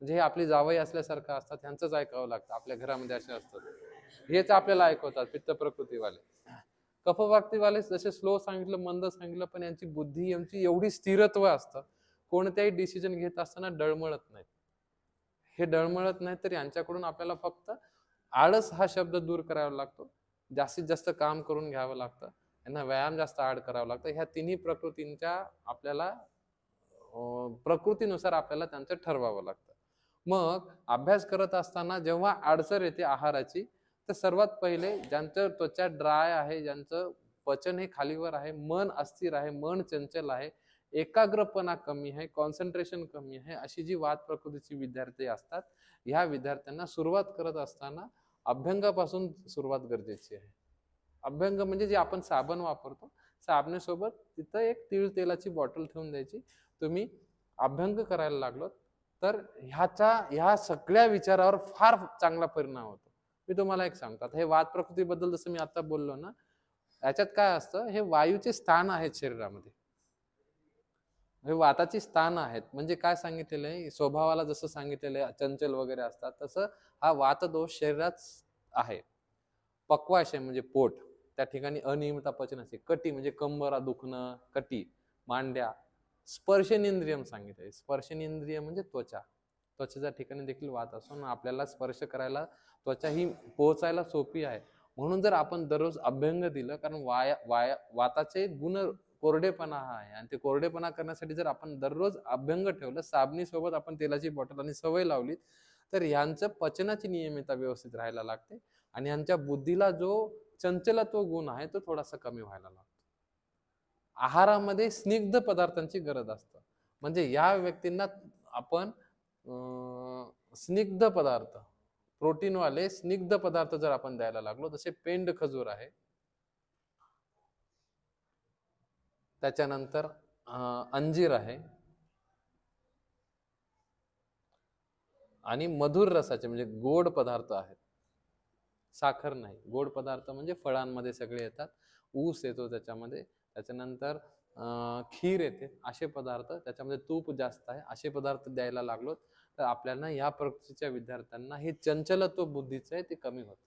म्हणजे हे आपली जावई असल्यासारखं असतात, ह्यांचंच ऐकावं लागतं. आपल्या घरामध्ये असे असतात, हेच आपल्याला ऐकवतात पित्त प्रकृतीवाले. कफवाक्तीवाले जसे स्लो सांगितलं, मंद सांगितलं, पण यांची बुद्धी, यांची एवढी स्थिरत्व असतं, कोणत्याही डिसिजन घेत असताना डळमळत नाहीत. हे डळमळत नाही, तर यांच्याकडून आपल्याला फक्त आळस हा शब्द दूर करावा लागतो. जास्तीत जास्त काम करून घ्यावं लागतं. यांना व्यायाम जास्त आड करावा लागतं. ह्या तिन्ही प्रकृतींच्या आपल्याला प्रकृतीनुसार आपल्याला त्यांचं ठरवावं लागतं. मग अभ्यास करत असताना जेव्हा अडचण येते आहाराची, तर सर्वात पहिले ज्यांचं त्वचा ड्राय आहे, ज्यांचं पचन हे खालीवर आहे, मन अस्थिर आहे, मन चंचल आहे, एकाग्रपणा कमी आहे, कॉन्सन्ट्रेशन कमी आहे, अशी जी वात प्रकृतीची विद्यार्थी असतात, ह्या विद्यार्थ्यांना सुरुवात करत असताना अभ्यंगापासून सुरुवात गरजेची आहे. अभ्यंग म्हणजे जे आपण साबण वापरतो, साबणासोबत तिथं एक तीळ तेलाची बॉटल ठेवून द्यायची. तुम्ही अभ्यंग करायला लागलो तर ह्या सगळ्या विचारावर फार चांगला परिणाम होतो. मी तुम्हाला एक सांगतो, हे वात प्रकृतीबद्दल जसं मी आता बोललो ना, याच्यात काय असतं, हे वायूचे स्थान आहेत शरीरामध्ये. हे वाताची स्थान आहेत. म्हणजे काय सांगितलेलं आहे, स्वभावाला जसं सांगितलेलं आहे चंचल वगैरे असतात, तसं हा वातदोष शरीरात आहे. पक्वाशय म्हणजे पोट, त्या ठिकाणी अनियमितता पचनाची, कटी म्हणजे कंबरा दुखणं, कटी, मांड्या. स्पर्शनेंद्रियम सांगितलंय. स्पर्शनेंद्रिय म्हणजे त्वचा. त्वचेच्या ठिकाणी देखील वात असतो आणि आपल्याला स्पर्श करायला त्वचा ही पोहोचायला सोपी आहे. म्हणून जर आपण दररोज अभ्यंग दिलं, कारण वाताचे गुण कोरडेपणा हा आहे आणि ते कोरडेपणा करण्यासाठी जर आपण दररोज अभ्यंग ठेवलं, साबणीसोबत आपण तेलाची बॉटल आणि सवय लावली, तर यांचं पचनाची नियमितता व्यवस्थित राहायला लागते आणि यांच्या बुद्धीला जो चंचलत्व गुण आहे तो थोडासा कमी व्हायला लागतो. आहारामध्ये स्निग्ध पदार्थांची गरज असते. म्हणजे या व्यक्तींना आपण स्निग्ध पदार्थ, प्रोटीनवाले स्निग्ध पदार्थ जर आपण द्यायला लागलो, जसे पेंड खजूर आहे, त्याच्यानंतर अंजीर आहे आणि मधुर रसाचे म्हणजे गोड पदार्थ आहेत. साखर नाही, गोड पदार्थ म्हणजे फळांमध्ये सगळे येतात. ऊस येतो त्याच्यामध्ये, त्याच्यानंतर खीर येते. असे पदार्थ, त्याच्यामध्ये तूप जास्त आहे, असे पदार्थ द्यायला लागलो तर आपल्याला या प्रकृतीच्या विद्यार्थ्यांना हे चंचलत्व बुद्धीचं आहे ते कमी होतं.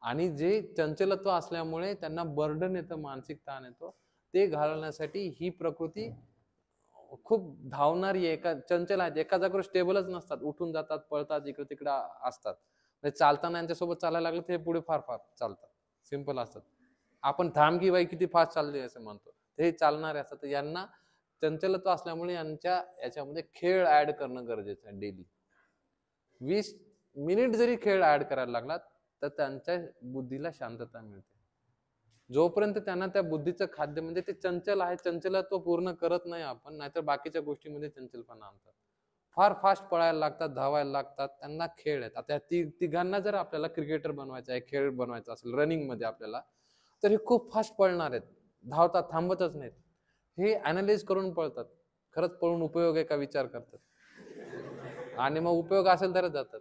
आणि जे चंचलत्व असल्यामुळे त्यांना बर्डन येतं, मानसिक ताण येतो, ते घालवण्यासाठी ही प्रकृती खूप धावणारी, एका चंचल आहेत, एका जागेवर स्टेबलच नसतात, उठून जातात, पळतात, इकडे तिकडे असतात. म्हणजे चालताना यांच्यासोबत चालायला लागलं ते पुढे फार फार चालतात, सिंपल असतात. आपण थांब की बाई किती फास्ट चालले असं म्हणतो, ते चालणारे असतात. यांना चंचलत्व असल्यामुळे यांच्या याच्यामध्ये खेळ ऍड करणं गरजेचं आहे. डेली 20 मिनिट जरी खेळ ऍड करायला लागला तर त्यांच्या बुद्धीला शांतता मिळते. जोपर्यंत त्यांना त्या बुद्धीचं खाद्य म्हणजे ते चंचल आहे, चंचलत्व पूर्ण करत नाही आपण, नाहीतर बाकीच्या गोष्टीमध्ये चंचलपणा आणतात. फार फास्ट पळायला लागतात, धावायला लागतात, त्यांना खेळ आहेत. आता तिघांना जर आपल्याला क्रिकेटर बनवायचं आहे, खेळ बनवायचा असेल रनिंग मध्ये आपल्याला, तर हे खूप फास्ट पळणार आहेत, धावतात, थांबतच नाहीत. हे अनालिज करून पळतात, खरंच पळून उपयोग आहे का विचार करतात, आणि मग उपयोग असेल तरच जातात.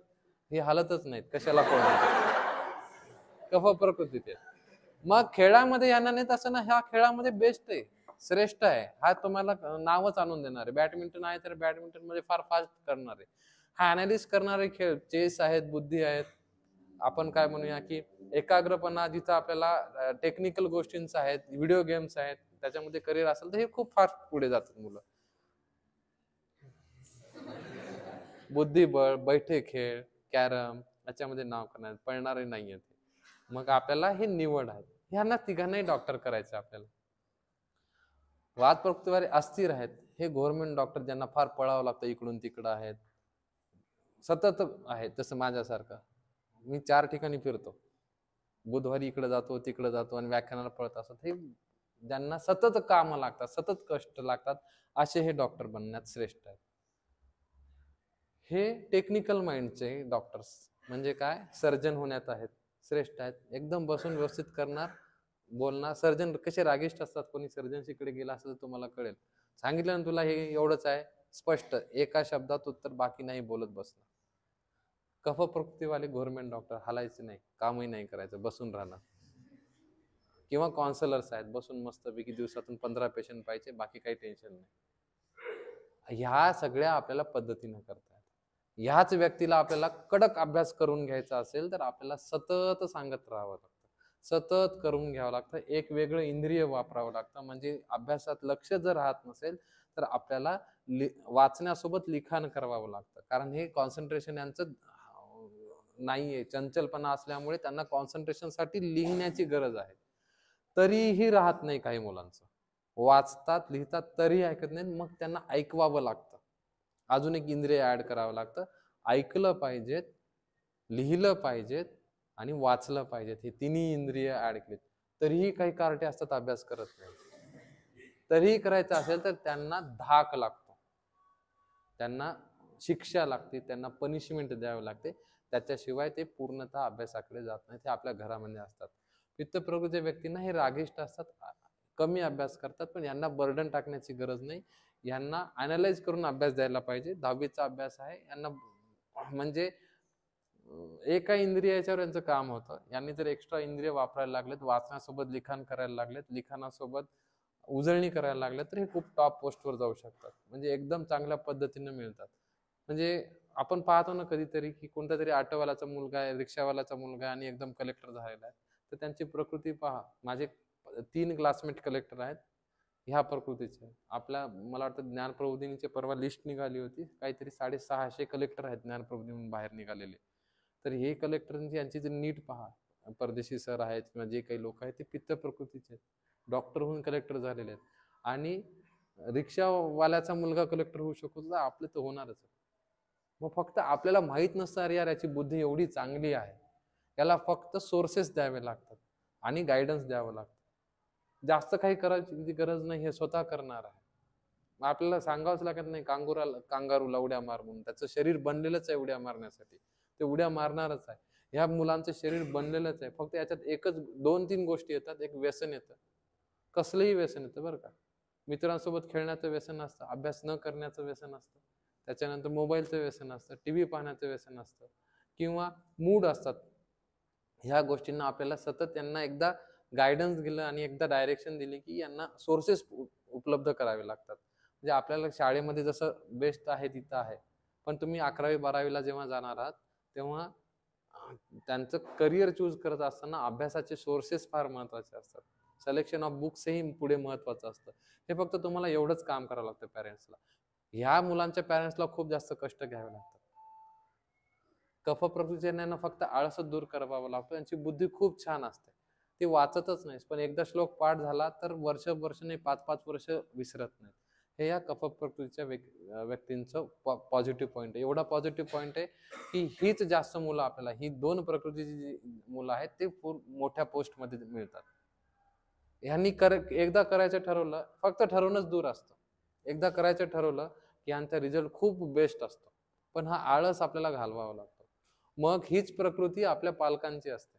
हे हालतच नाहीत, कशाला पळणार, कफ प्रकृती ते. मग खेळामध्ये यांना नाही तसं ना, ह्या खेळामध्ये बेस्ट आहे, श्रेष्ठ आहे, हा तुम्हाला नावच आणून देणार आहे. बॅडमिंटन आहे तर बॅडमिंटन मध्ये फार फास्ट करणार आहे. हा अनालिस करणारे खेळ चेस आहेत, बुद्धी आहेत, आपण काय म्हणूया की एकाग्रपणा जिथं आपल्याला टेक्निकल गोष्टींचा आहेत, व्हिडिओ गेम्स आहेत, त्याच्यामध्ये करिअर असेल तर हे खूप फास्ट पुढे जातात मुलं. बुद्धिबळ, बैठे खेळ, कॅरम, याच्यामध्ये नाव करणार, पळणारे नाहीये. मग आपल्याला हे निवड आहे, ह्यांना तिघांनाही डॉक्टर करायचं आपल्याला. वाद प्रकृतीवाले अस्थिर आहेत, हे गव्हर्नमेंट डॉक्टर ज्यांना फार पळावं लागतं, इकडून तिकडं आहेत, सतत आहेत. तसं माझ्यासारखं मी 4 ठिकाणी फिरतो, बुधवारी इकडे जातो, तिकडे जातो आणि व्याख्यानाला पळत असतात. हे ज्यांना सतत काम लागतात, सतत कष्ट लागतात, असे हे डॉक्टर बनण्यात श्रेष्ठ आहेत. हे टेक्निकल माइंडचे डॉक्टर्स म्हणजे काय, सर्जन होण्यात आहेत, श्रेष्ठ आहेत. एकदम बसून व्यवस्थित करणार, बोलणार. सर्जन कसे रागिष्ट असतात, कोणी सर्जनशीकडे गेला असेल तर तुम्हाला कळेल. सांगितलं ना तुला हे एवढंच आहे, स्पष्ट एका शब्दात उत्तर, बाकी नाही बोलत बसणार. कफ प्रकृतीवाले गव्हर्नमेंट डॉक्टर हालायचे नाही, कामही नाही करायचं, बसून राहणार. किंवा काउन्सिलर्स आहेत, बसून मस्तपैकी दिवसातून 15 पेशंट पाहिजे, बाकी काही टेन्शन नाही. ह्या सगळ्या आपल्याला पद्धतीने करता येतात. ह्याच व्यक्तीला आपल्याला कडक अभ्यास करून घ्यायचा असेल तर आपल्याला सतत सांगत राहावं लागतं, सतत करून घ्यावं लागतं, एक वेगळं इंद्रिय वापरावं लागतं. म्हणजे अभ्यासात लक्ष जर राहत नसेल तर आपल्याला वाचण्यासोबत लिखाण करावं लागतं, कारण हे कॉन्सन्ट्रेशन यांचं नाहीये, चंचलपणा असल्यामुळे त्यांना कॉन्सन्ट्रेशन साठी लिहिण्याची गरज आहे. तरीही राहत नाही काही मुलांचं, वाचतात लिहितात तरी ऐकत नाहीत, मग त्यांना ऐकवावं लागतं. अजून एक इंद्रिय ऍड करावं लागतं, ऐकलं पाहिजेत, लिहिलं पाहिजेत आणि वाचलं पाहिजेत. हे तिन्ही इंद्रिय ऍड केलीत तरीही काही कार्टे असतात अभ्यास करत नाही. तरीही करायचं असेल तर त्यांना धाक लागतो, त्यांना शिक्षा लागते, त्यांना पनिशमेंट द्यावी लागते, त्याच्याशिवाय ते पूर्णतः अभ्यासाकडे जात नाही. ते आपल्या घरामध्ये असतात. पित्त प्रकृतीच्या व्यक्तींना हे रागिष्ट असतात, कमी अभ्यास करतात, पण यांना बर्डन टाकण्याची गरज नाही. यांना अनालाइज करून अभ्यास द्यायला पाहिजे. 10वीचा अभ्यास आहे यांना, म्हणजे एका इंद्रियाच्यावर यांचं काम होतं. यांनी जर एक्स्ट्रा इंद्रिय वापरायला लागलेत, वाचण्यासोबत लिखाण करायला लागलेत, लिखाणासोबत उजळणी करायला लागले, तर हे खूप टॉप पोस्टवर जाऊ शकतात, म्हणजे एकदम चांगल्या पद्धतीने मिळतात. म्हणजे आपण पाहतो ना कधीतरी की कोणता तरी ऑटोवाल्याचा मुलगा आहे, रिक्षावाल्याचा मुलगा आहे आणि एकदम कलेक्टर झालेला आहे, तर त्यांची प्रकृती पहा. माझे 3 क्लासमेट कलेक्टर आहेत ह्या प्रकृतीचे. आपल्या मला वाटतं ज्ञानप्रबोधिनीची परवा लिस्ट निघाली होती. काहीतरी 650 कलेक्टर आहेत ज्ञानप्रबोधिनीतून बाहेर निघालेले. तर हे कलेक्टरांची यांची जर नीट पहा. परदेशी सर आहेत किंवा जे काही लोक आहेत ते पित्त प्रकृतीचे आहेत. डॉक्टर होऊन कलेक्टर झालेले आहेत. आणि रिक्षावाल्याचा मुलगा कलेक्टर होऊ शकतो तर आपलं तर होणारच. मग फक्त आपल्याला माहित नसतं अरे यार याची बुद्धी एवढी चांगली आहे. याला फक्त सोर्सेस द्यावे लागतात आणि गायडन्स द्यावं लागतं. जास्त काही करायची गरज नाही, हे स्वतः करणार आहे. मग आपल्याला सांगावंच लागत नाही कांगारूला उड्या मार म्हणून. त्याचं शरीर बनलेलंच आहे उड्या मारण्यासाठी. ते उड्या मारणारच आहे. ह्या मुलांचं शरीर बनलेलंच आहे. फक्त याच्यात एकच 2-3 गोष्टी येतात. एक व्यसन येतं. कसलंही व्यसन येतं बरं का. मित्रांसोबत खेळण्याचं व्यसन असतं, अभ्यास न करण्याचं व्यसन असतं, त्याच्यानंतर मोबाईलचं व्यसन असतं, टीव्ही पाहण्याचं व्यसन असतं किंवा मूड असतात. ह्या गोष्टींना आपल्याला सतत यांना एकदा गायडन्स दिलं आणि एकदा डायरेक्शन दिली की यांना सोर्सेस उपलब्ध करावे लागतात. म्हणजे आपल्याला शाळेमध्ये जसं बेस्ट आहे तिथं आहे, पण तुम्ही 11वी-12वीला जेव्हा जाणार आहात तेव्हा त्यांचं करिअर चूज करत असताना अभ्यासाचे सोर्सेस फार महत्वाचे असतात. सिलेक्शन ऑफ बुक्सही पुढे महत्वाचं असतं. हे फक्त तुम्हाला एवढंच काम करावं लागतं पॅरेंट्सला. ह्या मुलांच्या पॅरेंट्सला खूप जास्त कष्ट घ्यावे लागतात. कफ प्रकृतीच्यांना फक्त आळसच दूर करावा लागतो. त्यांची बुद्धी खूप छान असते. ते वाचतच नाही, पण एकदा श्लोक पाठ झाला तर वर्ष नाही 5-5 वर्ष विसरत नाहीत. हे या कफ प्रकृतीच्या व्यक्तींचं पॉझिटिव्ह पॉईंट आहे. एवढा पॉझिटिव्ह पॉईंट आहे की हीच जास्त मुलं आपल्याला, ही 2 प्रकृतीची जी मुलं आहेत ते मोठ्या पोस्टमध्ये मिळतात. ह्यांनी एकदा करायचं ठरवलं, फक्त ठरवणंच दूर असतं. एकदा करायचं ठरवलं की यांचा रिझल्ट खूप बेस्ट असतो. पण हा आळस आपल्याला घालवावा लागतो. मग हीच प्रकृती आपल्या पालकांची असते.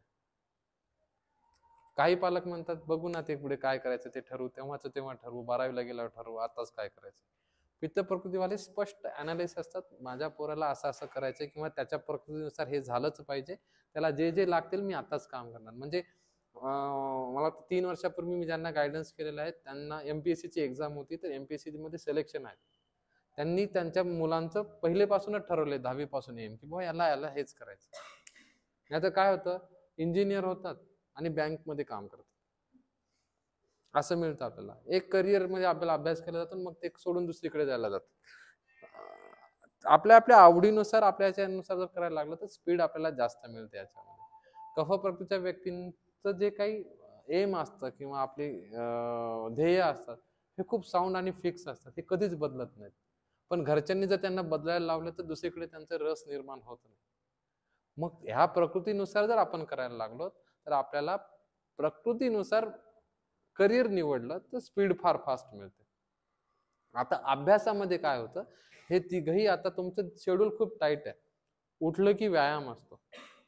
काही पालक म्हणतात बघू ना ते पुढे काय करायचं ते ठरवू, तेव्हा ठरवू, 12वीला गेल्यावर ठरवू, आताच काय करायचं. पित्त प्रकृतीवाले स्पष्ट अनालिसिस असतात. माझ्या पोराला असं करायचंय किंवा त्याच्या प्रकृतीनुसार हे झालंच पाहिजे. त्याला जे जे लागतील मी आताच काम करणार. म्हणजे मला 3 वर्षापूर्वी मी ज्यांना गायडन्स केलेलं आहे त्यांना MPSC ची एक्झाम होती, तर MPSC मध्ये सिलेक्शन आहे. त्यांनी त्यांच्या मुलांचं पहिलेपासूनच ठरवलंय 10वी पासून एम की याला हेच करायचं. नाहीतर काय होतं, इंजिनियर होतात आणि बँकमध्ये काम करतात. असं मिळतं आपल्याला. एक करिअर मध्ये आपल्याला अभ्यास केला जातो, मग ते सोडून दुसरीकडे जायला जातं. आपल्या आपल्या आवडीनुसार आपल्या याच्यानुसार जर करायला लागलं तर स्पीड आपल्याला जास्त मिळते याच्यामध्ये. कफ प्रकृतीच्या व्यक्तींचं जे काही एम असतं किंवा आपली ध्येय असतात हे खूप साऊंड आणि फिक्स असतात. हे कधीच बदलत नाहीत. पण घरच्यांनी जर त्यांना बदलायला लावलं तर दुसरीकडे त्यांचा रस निर्माण होत नाही. मग ह्या प्रकृतीनुसार जर आपण करायला लागलो तर आपल्याला प्रकृतीनुसार करिअर निवडलं तर स्पीड फार फास्ट मिळते. आता अभ्यासामध्ये काय होतं, हे तिघही आता तुमचं शेड्यूल खूप टाईट आहे. उठलं की व्यायाम असतो.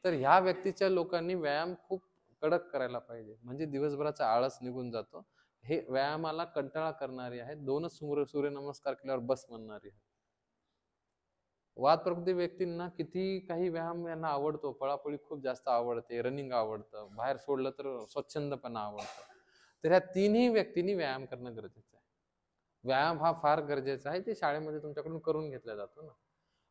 तर ह्या व्यक्तीच्या लोकांनी व्यायाम खूप कडक करायला पाहिजे. म्हणजे दिवसभराचा आळस निघून जातो. हे व्यायामाला कंटाळा करणारे आहेत. 2च सूर्यनमस्कार केल्यावर बस म्हणणारी आहेत. वात प्रकृती व्यक्तींना किती काही व्यायाम यांना आवडतो. पळापळी खूप जास्त आवडते, रनिंग आवडतं, बाहेर सोडलं तर स्वच्छंदपणा आवडतं. तर ह्या तिन्ही व्यक्तींनी व्यायाम करणं गरजेचं आहे. व्यायाम हा फार गरजेचा आहे. ते शाळेमध्ये तुमच्याकडून करून घेतला जातो ना.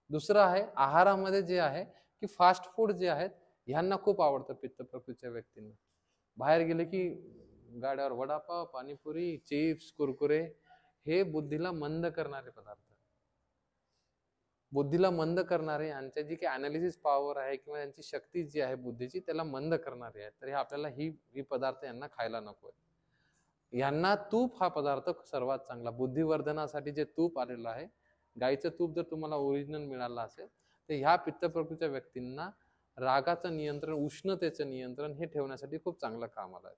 दुसरं आहे आहारामध्ये जे आहे की फास्ट फूड जे आहेत ह्यांना खूप आवडतं पित्त प्रकृतीच्या व्यक्तींना. बाहेर गेले की गाड्यावर वडापाव, पाणीपुरी, चिप्स, कुरकुरे हे बुद्धीला मंद करणारे पदार्थ. बुद्धीला मंद करणारे, यांची जी काही अनालिसिस पॉवर आहे किंवा यांची शक्ती जी आहे बुद्धीची त्याला मंद करणारे आहे. तर हे आपल्याला ही पदार्थ यांना खायला नको. यांना तूप हा पदार्थ सर्वात चांगला. बुद्धिवर्धनासाठी जे तूप आलेलं आहे, गाईचं तूप जर तुम्हाला ओरिजिनल मिळालं असेल तर ह्या पित्त प्रकृतीच्या व्यक्तींना रागाचं नियंत्रण, उष्णतेचं नियंत्रण हे ठेवण्यासाठी खूप चांगलं काम आलं आहे.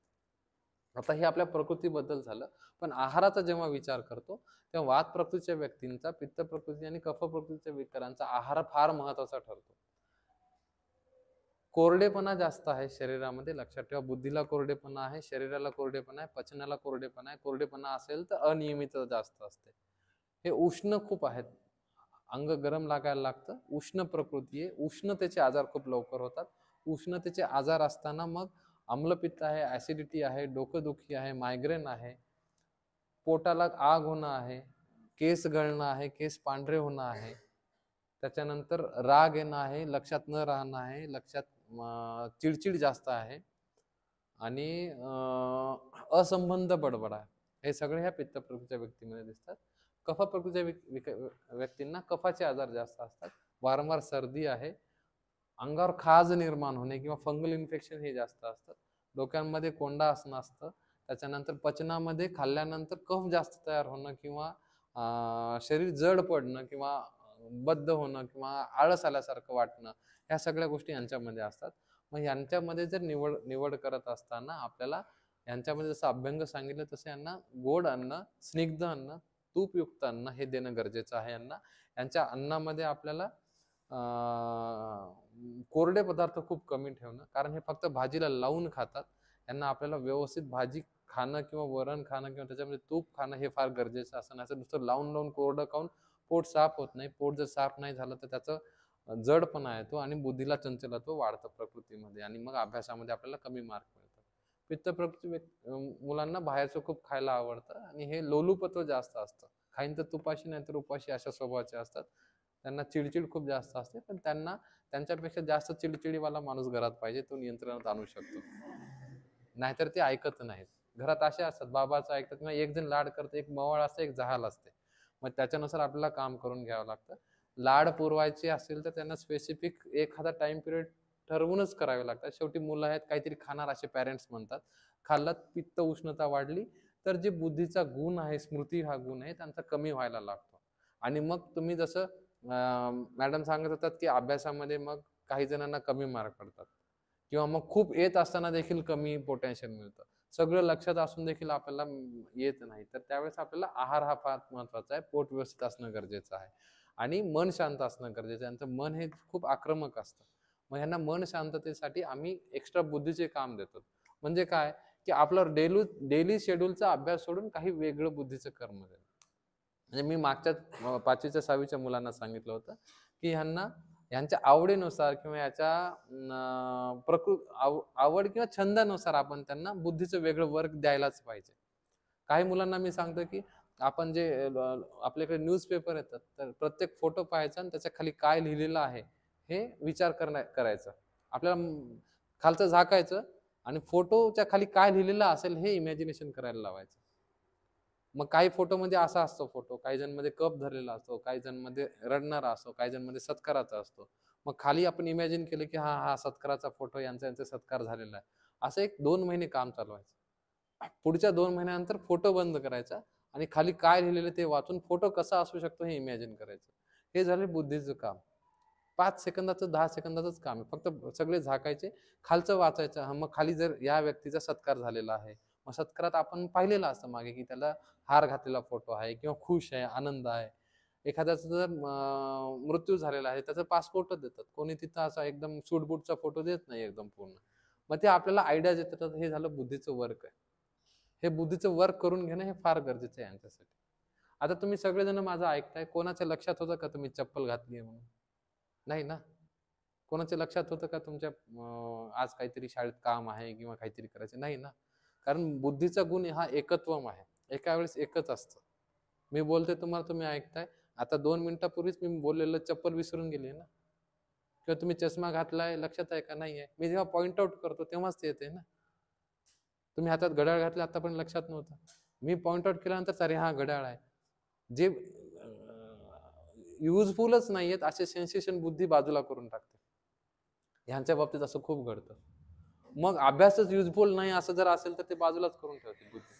आता हे आपल्या प्रकृतीबद्दल झालं. पण आहाराचा जेव्हा विचार करतो तेव्हा वात प्रकृतीच्या व्यक्तींचा, पित्त प्रकृती आणि कफ प्रकृतीच्या विकारांचा आहार फार महत्वाचा ठरतो. कोरडेपणा जास्त आहे शरीरामध्ये, लक्षात ठेवा. बुद्धीला कोरडेपणा आहे, शरीराला कोरडेपणा आहे, पचनाला कोरडेपणा आहे. कोरडेपणा असेल तर अनियमितता जास्त असते. हे उष्ण खूप आहेत, अंग गरम लागायला लागतं. उष्ण प्रकृती आहे, उष्णतेचे आजार खूप लवकर होतात. उष्णतेचे आजार असताना मग आम्लपित्त आहे, ऍसिडिटी आहे, डोकंदुखी आहे, मायग्रेन आहे, पोटाला आग होणं आहे, केस गळणं आहे, केस पांढरे होणं आहे, त्याच्यानंतर राग येणं आहे, लक्षात न राहणं आहे, लक्षात चिडचिड जास्त आहे, आणि असंबंध बडबडा, हे सगळे ह्या पित्त प्रकृतीच्या व्यक्तीमध्ये दिसतात. कफ प्रकृतीच्या व्यक्तींना कफाचे आजार जास्त असतात. वारंवार सर्दी आहे, अंगावर खाज निर्माण होणे किंवा फंगल इन्फेक्शन हे जास्त असतात. डोक्यांमध्ये कोंडा असणं असतं. त्याच्यानंतर पचनामध्ये खाल्ल्यानंतर कफ जास्त तयार होणं किंवा शरीर जड पडणं किंवा बद्ध होणं किंवा आळस आल्यासारखं वाटणं, ह्या सगळ्या गोष्टी यांच्यामध्ये असतात. मग यांच्यामध्ये जर निवड निवड करत असताना आपल्याला यांच्यामध्ये जसं अभ्यंग सांगितलं तसं यांना गोड अन्न, स्निग्ध अन्न, तूपयुक्त अन्न हे देणं गरजेचं आहे यांना. यांच्या अन्नामध्ये आपल्याला कोरडे पदार्थ खूप कमी ठेवणं, कारण हे फक्त भाजीला लावून खातात. यांना आपल्याला व्यवस्थित भाजी खाणं किंवा वरण खाणं किंवा त्याच्यामध्ये तूप खाणं हे फार गरजेचं असं नाही. नुसतं लावून लावून कोरडं खाऊन पोट साफ होत नाही. पोट जर साफ नाही झालं तर त्याचं जडपणा येतो आणि बुद्धीला चंचलत्व वाढतं प्रकृतीमध्ये आणि मग अभ्यासामध्ये आपल्याला कमी मार्क मिळतात. पित्त प्रकृती मुलांना बाहेरचं खूप खायला आवडतं आणि हे लोलुपत्व जास्त असतं. खाईन तर तुपाशी नाही तर उपाशी अशा स्वभावाचे असतात. त्यांना चिडचिड खूप जास्त असते, पण त्यांना त्यांच्यापेक्षा जास्त चिडचिडीवाला माणूस घरात पाहिजे, तो नियंत्रणात आणू शकतो. नाहीतर ते ऐकत नाहीत. घरात असे असतात, बाबाचं ऐकतात किंवा एक जण लाड करतं, एक मवाळ असतं, एक जहाल असते. मग त्याच्यानुसार आपल्याला काम करून घ्यावं लागतं. लाड पुरवायचे असेल तर त्यांना स्पेसिफिक एखादा टाइम पिरियड ठरवूनच करावे लागतात. शेवटी मुलं आहेत, काहीतरी खाणार असे पॅरेंट्स म्हणतात. खाल्लं पित्त उष्णता वाढली तर जे बुद्धीचा गुण आहे, स्मृती हा गुण आहे, त्यांचा कमी व्हायला लागतो. आणि मग तुम्ही जसं मॅडम सांगत होतात की अभ्यासामध्ये मग काही जणांना कमी मार्क पडतात किंवा मग खूप येत असताना देखील कमी पोटेन्शियल मिळतं. सगळं लक्षात असून देखील आपल्याला येत नाही, तर त्यावेळेस आपल्याला आहार हा फार महत्वाचा आहे. पोट व्यवस्थित असणं गरजेचं आहे आणि मन शांत असणं गरजेचं आहे. त्यांचं मन हे खूप आक्रमक असतं. मग ह्यांना मन शांततेसाठी आम्ही एक्स्ट्रा बुद्धीचे काम देतो. म्हणजे काय की आपलं डेली शेड्यूलचा अभ्यास सोडून काही वेगळं बुद्धीचं कर्म देणं. म्हणजे मी मागच्या 5वीच्या 6वीच्या मुलांना सांगितलं होतं की यांच्या आवडीनुसार किंवा याच्या आवड किंवा छंदानुसार आपण त्यांना बुद्धीचं वेगळं वर्क द्यायलाच पाहिजे. काही मुलांना मी सांगतो की आपण जे आपल्याकडे न्यूजपेपर येतात, तर प्रत्येक फोटो पाहायचा आणि त्याच्या खाली काय लिहिलेलं आहे हे विचार करायचा. आपल्याला खालचं झाकायचं आणि फोटोच्या खाली काय लिहिलेलं असेल हे इमॅजिनेशन करायला लावायचं. मग काही फोटोमध्ये असा असतो फोटो, काही जण मध्ये कप धरलेला असतो, काही जण मध्ये रडणारा असतो, काही जण मध्ये सत्काराचा असतो. मग खाली आपण इमॅजिन केलं की हा सत्काराचा फोटो, यांचा सत्कार झालेला आहे. असं एक 2 महिने काम चालवायचं. पुढच्या 2 महिन्यानंतर फोटो बंद करायचा आणि खाली काय लिहिलेलं ते वाचून फोटो कसा असू शकतो हे इमॅजिन करायचं. हे झाले बुद्धीचं काम. 5 सेकंदाचं 10 सेकंदाचंच काम आहे. फक्त सगळे झाकायचे, खालचं वाचायचं. मग खाली जर या व्यक्तीचा सत्कार झालेला आहे, मग सत्कारात आपण पाहिलेलं असतं मागे की त्याला हार घातलेला फोटो आहे किंवा खुश आहे, आनंद आहे. एखाद्याचा जर मृत्यू झालेला आहे, त्याचा पासपोर्टच देतात. कोणी तिथं असा एकदम सूटबूटचा फोटो देत नाही एकदम पूर्ण. मग ते आपल्याला आयडियाज येतात. हे झालं बुद्धीचं वर्क आहे. हे बुद्धीचं वर्क करून घेणं हे फार गरजेचं आहे यांच्यासाठी. आता तुम्ही सगळेजण माझं ऐकताय, कोणाच्या लक्षात होतं का तुम्ही चप्पल घातली आहे म्हणून? नाही ना. कोणाच्या लक्षात होतं का तुमच्या आज काहीतरी शाळेत काम आहे किंवा काहीतरी करायचं? नाही ना. कारण बुद्धीचा गुण हा एकत्वम आहे. एका वेळेस एकच असतं. मी बोलतोय तुम्हाला, तुम्ही ऐकताय. आता 2 मिनिटापूर्वीच मी बोललेलं चप्पल विसरून गेली ना. किंवा तुम्ही चष्मा घातलाय, लक्षात आहे का? नाही आहे. मी जेव्हा पॉइंट आउट करतो तेव्हाच ते येते ना. तुम्ही हातात घड्याळ घातलं आता पण लक्षात नव्हतं. मी पॉइंट आउट केल्यानंतर अरे हा घड्याळ आहे. जे युजफुलच नाहीयेत असे सेन्सेशन बुद्धी बाजूला करून टाकते. ह्यांच्या बाबतीत असं खूप घडतं. मग अभ्यासच युजफुल नाही असं जर असेल तर ते बाजूलाच करून ठेवते बुद्धी.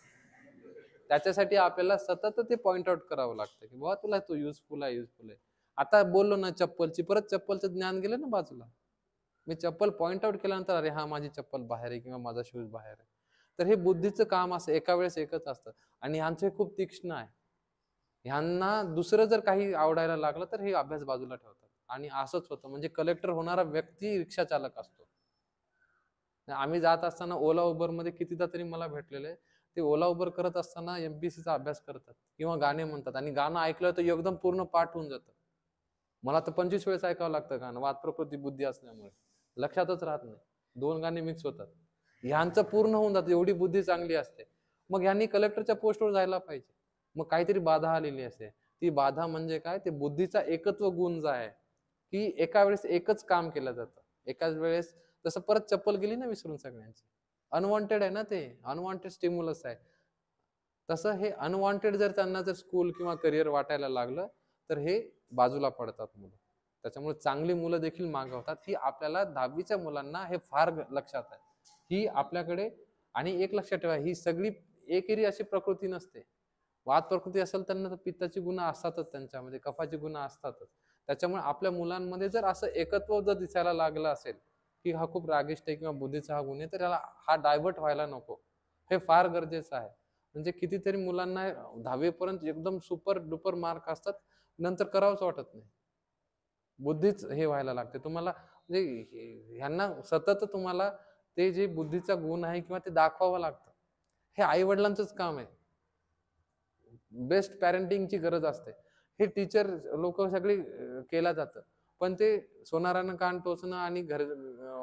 त्याच्यासाठी आपल्याला सतत ते पॉइंट आउट करावं लागतं की बाबा तुला तो युजफुल आहे, युजफुल आहे. आता बोललो ना चप्पलची, परत चप्पलचं ज्ञान गेलं ना बाजूला. मी चप्पल पॉइंट आउट केल्यानंतर अरे हा माझी चप्पल बाहेर आहे किंवा माझा शूज बाहेर आहे. तर हे बुद्धीचं काम असं एका वेळेस एकच असतं आणि ह्यांचं खूप तीक्ष्ण आहे. ह्यांना दुसरं जर काही आवडायला लागलं तर हे अभ्यास बाजूला ठेवतात आणि असंच होतं. म्हणजे कलेक्टर होणारा व्यक्ती रिक्षा चालक असतो. आम्ही जात असताना ओला उबर मध्ये कितीदा तरी मला भेटलेले, ते ओला उबर करत असताना एमपीएससीचा अभ्यास करतात किंवा गाणे म्हणतात आणि गाणं ऐकलं तर एकदम पूर्ण पाठ होऊन जातं. मला तर 25 वेळेस ऐकावं लागतं गाणं, वातप्रकृती बुद्धी असल्यामुळे लक्षातच राहत नाही. 2 गाणी मिक्स होतात. ह्यांचं पूर्ण होऊन जातं, एवढी बुद्धी चांगली असते. मग ह्यांनी कलेक्टरच्या पोस्टवर जायला पाहिजे. मग काहीतरी बाधा आलेली असते. ती बाधा म्हणजे काय, ते बुद्धीचा एकत्व गुण जो आहे की एका वेळेस एकच काम केलं जातं. एकाच वेळेस जसं परत चप्पल गेली ना विसरून सगळ्यांची. अनवॉन्टेड आहे ना, ते अनवॉन्टेड स्टिम्युलस आहे. तसं हे अनवॉन्टेड जर त्यांना जर स्कूल किंवा करिअर वाटायला लागलं तर हे बाजूला पडतात मुलं. त्याच्यामुळे चांगली मुलं देखील मागवतात. ही आपल्याला 10वीच्या मुलांना हे फार लक्षात आहे. ही आपल्याकडे, आणि एक लक्षात ठेवा, ही सगळी एकेरी अशी प्रकृती नसते. वात प्रकृती असेल त्यांना तर पित्ताची गुण असतातच, त्यांच्यामध्ये कफाची गुण असतातच. त्याच्यामुळे आपल्या मुलांमध्ये जर असं एकत्व जर दिसायला लागलं असेल की हा खूप रागिष्ट आहे किंवा बुद्धीचा हा गुण आहे, तर याला हा डायव्हर्ट व्हायला नको. हे फार गरजेचं आहे. म्हणजे कितीतरी मुलांना 10वी पर्यंत एकदम सुपर डुपर मार्क असतात, नंतर करावंच वाटत नाही. बुद्धीच हे व्हायला लागते तुम्हाला. म्हणजे ह्यांना सतत तुम्हाला ते जे बुद्धीचा गुण आहे किंवा ते दाखवावं लागतं. हे आई वडिलांचंच काम आहे. बेस्ट पॅरेंटिंगची गरज असते. हे टीचर लोक सगळी केलं जातं, पण ते सोनारानं कान टोचणं आणि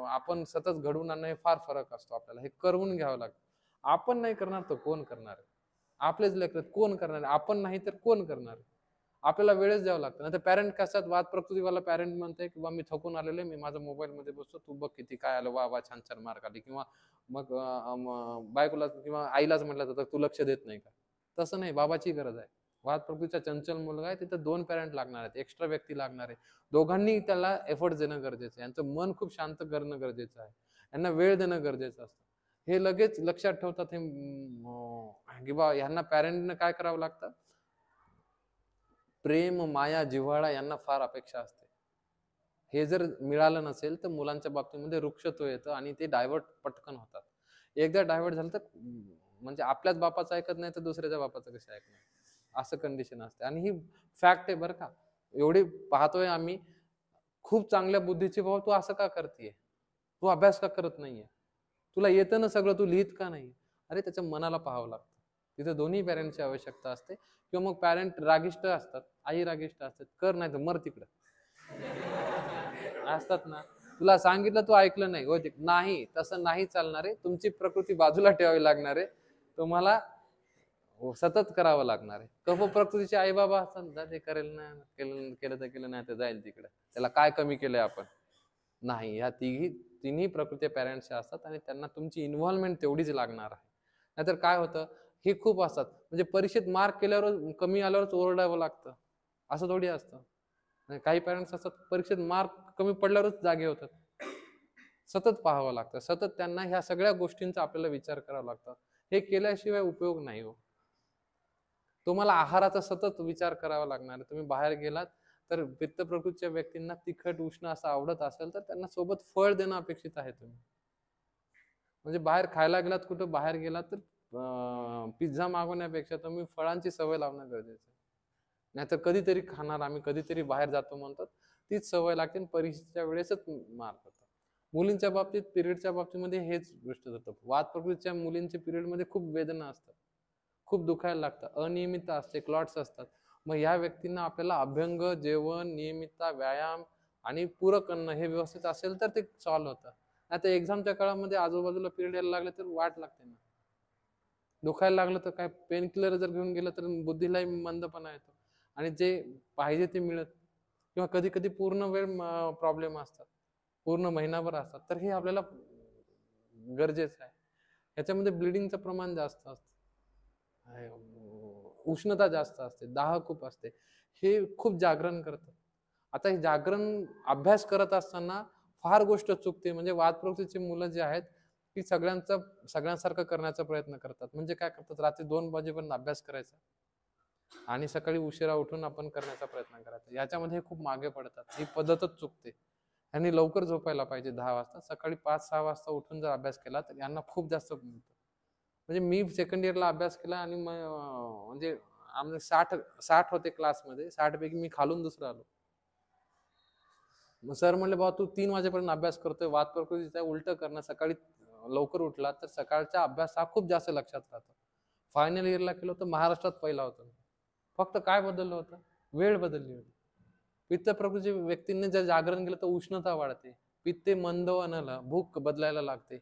आपण सतत घडवून आणणं हे फार फरक असतो. आपल्याला हे करवून घ्यावं लागतं. आपण नाही करणार तर कोण करणार आहे? आपलेच लेकरं कोण करणार आहे? आपण नाही तर कोण करणार आहे? आपल्याला वेळच द्यावं लागतं. नाही तर पॅरेंट कसं वाद प्रकृतीवाला पॅरेंट म्हणतंय की बा मी थकून आलेलो आहे, मी माझा मोबाईल मध्ये बसतो, तू बघ किती काय आलं, वा वा छान छान मार्क आले. किंवा मग बायकोला किंवा आईलाच म्हटलं जातं तू लक्ष देत नाही का? तसं नाही, बाबाची गरज आहे. वाद प्रकृतीचा चंचल मुलगा आहे, तिथं 2 पॅरेंट लागणार आहेत, एक्स्ट्रा व्यक्ती लागणार आहे. दोघांनी त्याला एफर्ट देणं गरजेचं आहे. यांचं मन खूप शांत करणं गरजेचं आहे. यांना वेळ देणं गरजेचं असतं. हे लगेच लक्षात ठेवतात हे की बा ह्यांना पॅरेंटनं काय करावं लागतं? प्रेम, माया, जिव्हाळा यांना फार अपेक्षा असते. हे जर मिळालं नसेल तर मुलांच्या बाबतीमध्ये वृक्षत्व येतं आणि ते डायव्हर्ट पटकन होतात. एकदा डायव्हर्ट झालं तर म्हणजे आपल्याच बापाचं ऐकत नाही तर दुसऱ्याच्या बापाचं कसं ऐकणार, असं कंडिशन असते. आणि ही फॅक्ट आहे बरं का. एवढी पाहतोय आम्ही, खूप चांगल्या बुद्धीची, भाऊ तू असं का करतेय, तू अभ्यास का करत नाहीये, तुला येतं ना सगळं, तू लिहित का नाही? अरे त्याच्या मनाला पाहावं लागतं. तिथे दोन्ही पॅरेंटची आवश्यकता असते. किंवा मग पॅरेंट रागिष्ट असतात, आई रागिष्ट असतात, कर नाही तर मर तिकडं असतात ना. तुला सांगितलं तू ऐकलं नाही, होय नाही, तसं नाही चालणार आहे. तुमची प्रकृती बाजूला ठेवावी लागणार आहे. तुम्हाला सतत करावं लागणार आहे. कफ प्रकृतीचे आई बाबा असतात, जा ते करेल ना, केलं केलं तर केलं, नाही तर जाईल तिकडे, त्याला काय कमी केलंय आपण? नाही, ह्या तिन्ही प्रकृती पॅरेंट्सच्या असतात आणि त्यांना तुमची इन्व्हॉल्वमेंट तेवढीच लागणार आहे. नाहीतर काय होतं, हे खूप असतात म्हणजे परीक्षेत मार्क केल्यावर कमी आल्यावरच ओरडावं लागतं, असं थोडी असतं. काही पॅरेंट्स असतात परीक्षेत मार्क कमी पडल्यावरच जागे होतात. सतत पाहावं लागतं, सतत त्यांना ह्या सगळ्या गोष्टींचा आपल्याला विचार करावा लागतो. हे केल्याशिवाय उपयोग नाही हो. तुम्हाला आहाराचा सतत विचार करावा लागणार. तुम्ही बाहेर गेलात तर पित्त प्रकृतीच्या व्यक्तींना तिखट उष्ण असं आवडत असेल तर त्यांना सोबत फळ देणं अपेक्षित आहे. तुम्ही म्हणजे बाहेर खायला गेलात, कुठं बाहेर गेलात तर पिझ्झा मागवण्यापेक्षा तुम्ही फळांची सवय लावणं गरजेचं आहे. नाहीतर कधीतरी खाणार आम्ही, कधीतरी बाहेर जातो म्हणतात, तीच सवय लागते. परीक्षेच्या वेळेसच मार्क होतात. मुलींच्या बाबतीत, पिरियडच्या बाबतीमध्ये हेच गोष्ट होतं. वात प्रकृतीच्या मुलींच्या पिरियडमध्ये खूप वेदना असतात, खूप दुखायला लागतं, अनियमितता असते, क्लॉट्स असतात. मग या व्यक्तींना आपल्याला अभ्यंग, जेवण, नियमितता, व्यायाम आणि पूरक अन्न हे व्यवस्थित असेल तर ते सॉल्व्ह होतं. आता एक्झामच्या काळामध्ये आजूबाजूला पिरियड यायला लागले तर वाट लागते ना. दुखायला लागलं तर काय पेन किलर जर घेऊन गेलं तर बुद्धीलाही मंदपणा येतो आणि जे पाहिजे ते मिळत, किंवा कधी कधी पूर्ण वेळ प्रॉब्लेम असतात, पूर्ण महिनाभर असतात, तर हे आपल्याला गरजेचं आहे. ह्याच्यामध्ये ब्लिडिंगचं प्रमाण जास्त असतं, उष्णता जास्त असते, दाह खूप असते. हे खूप जागरण करतं. आता हे जागरण अभ्यास करत असताना फार गोष्ट चुकते. म्हणजे वाद प्रवृत्तीची मुलं जे आहेत ती सगळ्यांसारखं करण्याचा प्रयत्न करतात. म्हणजे काय करतात, रात्री 2 वाजेपर्यंत अभ्यास करायचा आणि सकाळी उशिरा उठून आपण करण्याचा प्रयत्न करायचा. याच्यामध्ये खूप मागे पडतात. ही पद्धतच चुकते. यांनी लवकर झोपायला पाहिजे 10 वाजता. सकाळी 5-6 वाजता उठून जर अभ्यास केला तर यांना खूप जास्त मिळतं. म्हणजे मी सेकंड इयरला अभ्यास केला आणि म्हणजे आमचे 60 होते क्लासमध्ये, 60 पैकी मी खालून दुसरा आलो. मग सर म्हणले, बाबा तू 3 वाजेपर्यंत अभ्यास करतोय, वाद प्रकृतीचा उलट करणं, सकाळी लवकर उठला तर सकाळचा अभ्यास हा खूप जास्त लक्षात राहतो. फायनल इयरला केलं तर महाराष्ट्रात पहिला होतो. फक्त काय बदललं होतं, वेळ बदलली होती. पित्त प्रकृतीच्या व्यक्तींनी जर जागरण केलं तर उष्णता वाढते, पित्ते मंदवनाला, भूक बदलायला लागते,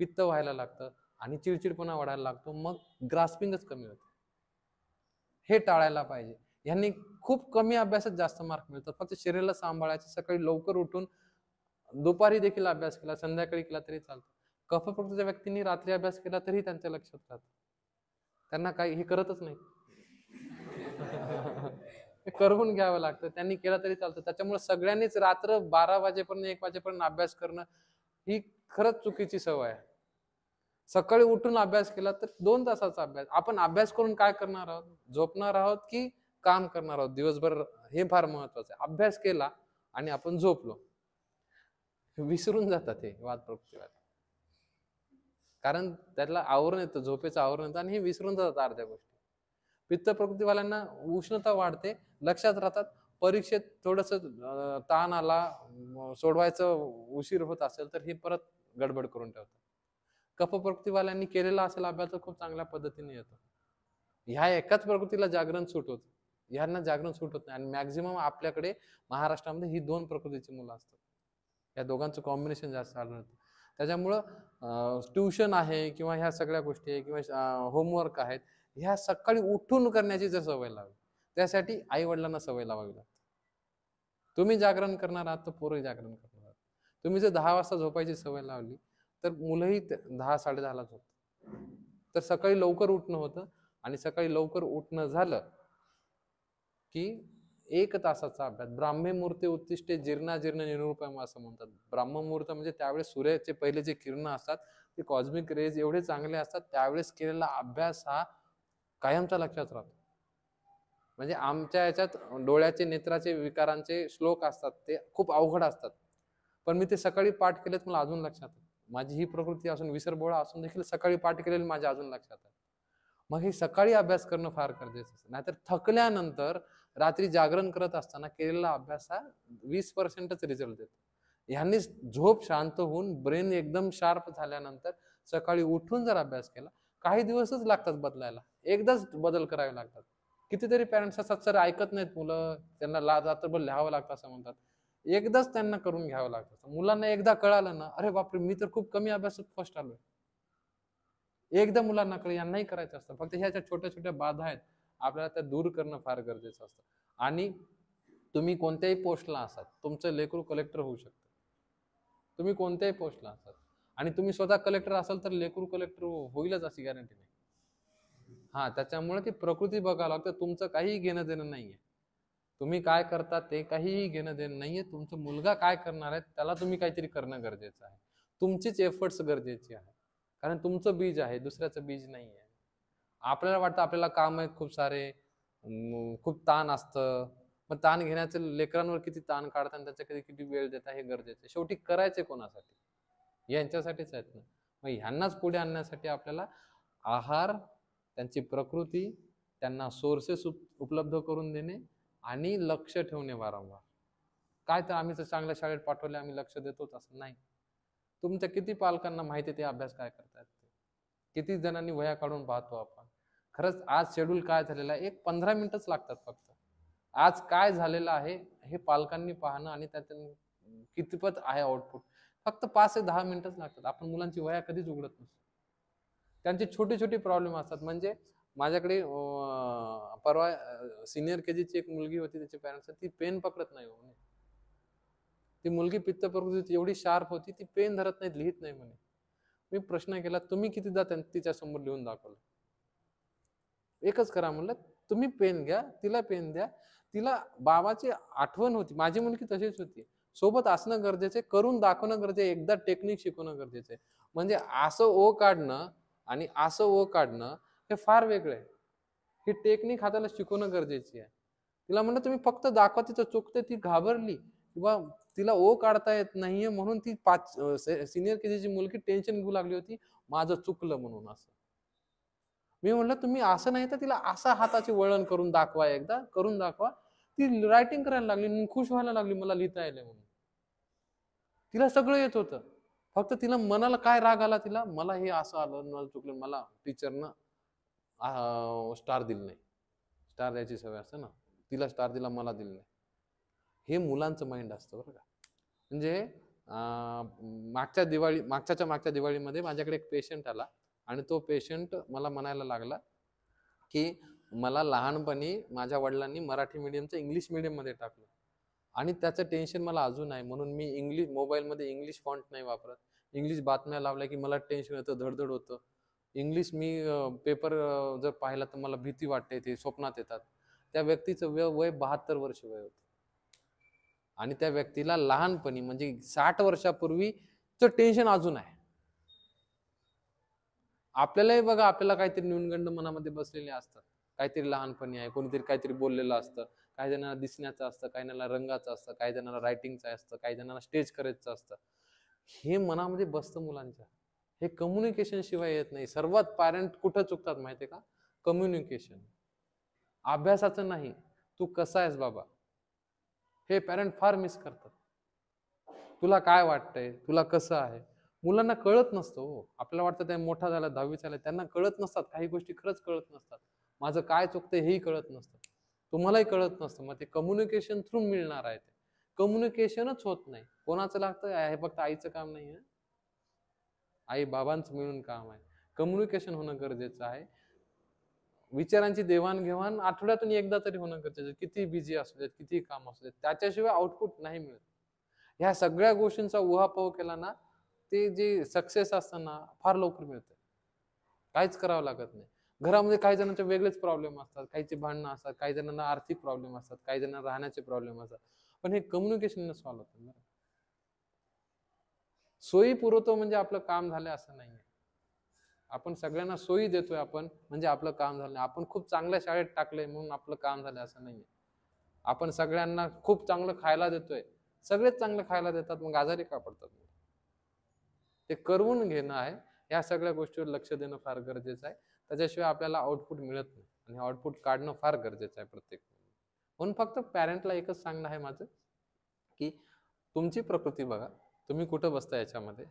पित्त व्हायला लागतं आणि चिडचिडपणा वाढायला लागतो. मग ग्रास्पिंगच कमी होते. हे टाळायला पाहिजे. यांनी खूप कमी अभ्यासात जास्त मार्क मिळतात. फक्त शरीराला सांभाळायचं, सकाळी लवकर उठून दुपारी देखील अभ्यास केला, संध्याकाळी केला तरी चालतो. कफ प्रकृतीच्या व्यक्तींनी रात्री अभ्यास केला तरी त्यांच्या लक्षात राहत, त्यांना काही हे करतच नाही. हे करून घ्यावं लागतं, त्यांनी केलं तरी चालतं. त्याच्यामुळे सगळ्यांनीच रात्र 12 वाजेपर्यंत 1 वाजेपर्यंत अभ्यास करणं ही खरंच चुकीची सवय आहे. सकाळी उठून अभ्यास केला तर 2 तासाचा अभ्यास. आपण अभ्यास करून काय करणार आहोत? झोपणार आहोत की काम करणार आहोत दिवसभर? हे फार महत्वाचं आहे. अभ्यास केला आणि आपण झोपलो, विसरून जातात हे वात प्रकृतीवाले. कारण त्याला आवरण येतं, झोपेचं आवरण येतं आणि हे विसरून जातात अर्ध्या गोष्टी. पित्त प्रकृतीवाल्यांना उष्णता वाढते, लक्षात राहतात. परीक्षेत थोडस ताण आला, सोडवायचं उशीर होत असेल तर हे परत गडबड करून ठेवतात. कफ प्रकृतीवाल्यांनी केलेला असेल अभ्यास खूप चांगल्या पद्धतीने येतो. ह्या एकाच प्रकृतीला जागरण सूट होत, ह्यांना जागरण सूट होत नाही. आणि मॅक्झिमम आपल्याकडे महाराष्ट्रामध्ये ही 2 प्रकृतीची मुलं असतात. या दोघांचं कॉम्बिनेशन जास्त आढळतं. त्याच्यामुळं ट्युशन आहे किंवा ह्या सगळ्या गोष्टी आहे किंवा होमवर्क आहेत, ह्या सकाळी उठून करण्याची जर सवय लावली, त्यासाठी आई वडिलांना सवय लावावी लागते. तुम्ही जागरण करणार आहात तर पोरही जागरण करणार आहात. तुम्ही जर 10 वाजता झोपायची सवय लावली तर मुलंही 10 10:30ला झोपतात. तर सकाळी लवकर उठणं होतं आणि सकाळी लवकर उठणं झालं की 1 तासाचा अभ्यास. ब्राह्मे मुहूर्ते उत्तिष्ठे जीर्णाजीर्ण निरूपम असं म्हणतात. ब्राह्ममुहूर्त म्हणजे त्यावेळेस सूर्याचे पहिले जे किरण असतात ते कॉस्मिक रेज एवढे चांगले असतात, त्यावेळेस केलेला अभ्यास हा कायमचा लक्षात राहतो. म्हणजे आमच्या याच्यात डोळ्याचे नेत्राचे विकारांचे श्लोक असतात, ते खूप अवघड असतात, पण मी ते सकाळी पाठ केलेत, मला अजून लक्षात आहे. माझी ही प्रकृती असून विसरबोळा असून देखील सकाळी पाठ केलेले माझ्या अजून लक्षात आहे. मग हे सकाळी अभ्यास करणं फार गरजेचं असतं. नाहीतर थकल्यानंतर रात्री जागरण करत असताना केलेला अभ्यास हा 20%च रिझल्ट देतो. ह्यांनी झोप शांत होऊन ब्रेन एकदम शार्प झाल्यानंतर सकाळी उठून जर अभ्यास केला, काही दिवसच लागतात बदलायला, एकदाच बदल करावे लागतात. कितीतरी पॅरेंट्स असतात, सर ऐकत नाहीत मुलं, त्यांना रात्रभर लिहावं लागतं असं म्हणतात. एकदाच त्यांना करून घ्यावं लागतं. मुलांना एकदा कळालं ना, अरे बापरे, मी तर खूप कमी अभ्यासात फर्स्ट आलोय. एकदा मुलांना कळलं, यांनाही करायचं असतं. फक्त ह्याच्या छोट्या छोट्या बाधा आहेत, आपल्याला त्या दूर करणं फार गरजेचं असतं. आणि तुम्ही कोणत्याही पोस्टला असाल, तुमचं लेकरू कलेक्टर होऊ शकतं. तुम्ही कोणत्याही पोस्टला असाल आणि तुम्ही स्वतः कलेक्टर असाल तर लेकरू कलेक्टर होईलच अशी गॅरंटी नाही. हा, त्याच्यामुळे ती प्रकृती बघावं लागतं. तुमचं काहीही घेणं देणं नाहीये. तुम्ही काय करता ते काहीही घेणं देणं नाहीये. तुमचा मुलगा काय करणार आहे त्याला तुम्ही काहीतरी करणं गरजेचं आहे. तुमचीच एफर्ट्स गरजेची आहे. कारण तुमचं बीज आहे, दुसऱ्याचं बीज नाहीये. आपल्याला वाटतं आपल्याला काम आहेत खूप सारे, खूप ताण असतं, मग ताण घेण्याचं लेकरांवर किती ताण काढता आणि त्याच्या कधी किती वेळ देता हे गरजेचं आहे. शेवटी करायचे कोणासाठी? यांच्यासाठीच आहेत ना. मग ह्यांनाच पुढे आणण्यासाठी आपल्याला आहार, त्यांची प्रकृती, त्यांना सोर्सेस उपलब्ध करून देणे आणि लक्ष ठेवणे वारंवार. काय तर आम्ही तर चांगल्या शाळेत पाठवले, आम्ही लक्ष देतोच असं नाही. तुमच्या किती पालकांना माहिती ते अभ्यास काय करतात, किती जणांनी वह्या काढून पाहतो आपण. खरंच आज शेड्यूल काय झालेलं आहे, एक 15 मिनिटच लागतात फक्त. आज काय झालेलं आहे हे पालकांनी पाहणं आणि त्यातून कितपत आहे आउटपुट, फक्त 5 ते 10 मिनिटच लागतात. आपण मुलांची वह्या कधीच उघडत नसतो. त्यांचे छोटे छोटे प्रॉब्लेम असतात. म्हणजे माझ्याकडे परवा सिनियर केजीची एक मुलगी होती, त्याचे पॅरेंट्स, ती पेन पकडत नाही म्हणे. ती मुलगी पित्त प्रकृतीत एवढी शार्प होती, ती पेन धरत नाही, लिहित नाही म्हणे. मी प्रश्न केला, तुम्ही कितीदा तिच्या समोर लिहून दाखवलं? एकच करा म्हणलं, तुम्ही पेन घ्या, तिला पेन द्या, तिला बाबाची आठवण होती. माझी मुलगी तशीच होती. सोबत असणं गरजेचं आहे, करून दाखवणं गरजेचं आहे, एकदा टेक्निक शिकवणं गरजेचं आहे. म्हणजे असं ओ काढणं आणि असं ओ काढणं हे फार वेगळं आहे. ही टेक्निक हाताला शिकवणं गरजेची आहे. तिला म्हणलं तुम्ही फक्त दाखवा, तिचं चुकते, ती घाबरली किंवा तिला ओ काढता येत नाहीये म्हणून ती सिनियर केजीची मुलगी टेन्शन घेऊ लागली होती, माझं चुकलं म्हणून. असं मी म्हणलं तुम्ही असं नाही तर तिला असं हाताचे वळण करून दाखवा, एकदा करून दाखवा. ती रायटिंग करायला लागली, खुश व्हायला लागली, मला लिहिता येईल म्हणून. तिला सगळं येत होतं, फक्त तिला मनाला काय राग आला, तिला मला हे असं आलं, मला चुकलं, मला टीचरनं स्टार दिलं नाही. स्टार द्यायची सवय असते ना, तिला स्टार दिला, मला दिलं नाही. हे मुलांचं माइंड असतं बरं का. म्हणजे मागच्या दिवाळीमध्ये माझ्याकडे एक पेशंट आला आणि तो पेशंट मला म्हणायला लागला की मला लहानपणी माझ्या वडिलांनी मराठी मीडियमचं इंग्लिश मीडियम मध्ये टाकलं आणि त्याचं टेन्शन मला अजून आहे, म्हणून मी मोबाईलमध्ये इंग्लिश फॉन्ट नाही वापरत, इंग्लिश बातम्या लावल्या की मला टेन्शन येतं, धडधड होतं. इंग्लिश मी पेपर जर पाहिला तर मला भीती वाटते, ते स्वप्नात येतात. त्या व्यक्तीचं वय 72 वर्ष वय होतं. आणि त्या व्यक्तीला लहानपणी म्हणजे 60 वर्षापूर्वीचं टेन्शन अजून आहे. आपल्यालाही बघा, आपल्याला काहीतरी न्यूनगंड मनामध्ये बसलेले असतात. काहीतरी लहानपणी आहे, कोणीतरी काहीतरी बोललेलं असतं. काही जणांना दिसण्याचं असतं, काही जणांना रंगाचं असतं, काही जणांना रायटिंगचं असतं, काही जणांना स्टेज करेजचं असतं. हे मनामध्ये बसतं मुलांच्या. हे कम्युनिकेशन शिवाय येत नाही. सर्वात पॅरेंट कुठं चुकतात माहितीये का? कम्युनिकेशन. अभ्यासाचं नाही. तू कसा आहेस बाबा? हे पॅरेंट फार मिस करतात. तुला काय वाटतंय? तुला कसं आहे? मुलांना कळत नसतं हो. आपल्याला वाटतं ते मोठा झाला, 10वी झाला, त्यांना कळत नसतात. काही गोष्टी खरंच कळत नसतात. माझं काय चुकतंय हेही कळत नसतं. तुम्हालाही कळत नसतं. मग ते कम्युनिकेशन थ्रू मिळणार आहे ते. कम्युनिकेशनच होत नाही. कोणाचं लागतं? हे फक्त आईचं काम नाहीये. आई बाबांचं मिळून काम आहे. कम्युनिकेशन होणं गरजेचं आहे. विचारांची देवाणघेवाण आठवड्यातून एकदा तरी होणं गरजेचं आहे. किती बिझी असू देत, किती काम असू देत, त्याच्याशिवाय आउटपुट नाही मिळत. ह्या सगळ्या गोष्टींचा उहापोह केला ना, ते जे सक्सेस असतं ना, फार लवकर मिळतं. काहीच करावं लागत नाही. घरामध्ये काही जणांचे वेगळेच प्रॉब्लेम असतात, काहींची भांडणं असतात, काही जणांना आर्थिक प्रॉब्लेम असतात, काही जणांना राहण्याचे प्रॉब्लेम असतात. पण हे कम्युनिकेशनने सॉल्व्ह होतं. सोयी पुरवतो म्हणजे आपलं काम झालं असं नाहीये. आपण सगळ्यांना सोयी देतोय आपण म्हणजे आपलं काम झालं. आपण खूप चांगल्या शाळेत टाकलंय म्हणून आपलं काम झालं असं नाहीये. आपण सगळ्यांना खूप चांगलं खायला देतोय. सगळेच चांगलं खायला देतात, मग आजारी का पडतात? ते करवून घेणं आहे. या सगळ्या गोष्टीवर लक्ष देणं फार गरजेचं आहे. त्याच्याशिवाय आपल्याला आउटपुट मिळत नाही आणि आउटपुट काढणं फार गरजेचं आहे प्रत्येक. म्हणून फक्त पॅरेंटला एकच सांगणं आहे माझं, की तुमची प्रकृती बघा. तुम्ही कुठं बसता याच्यामध्ये.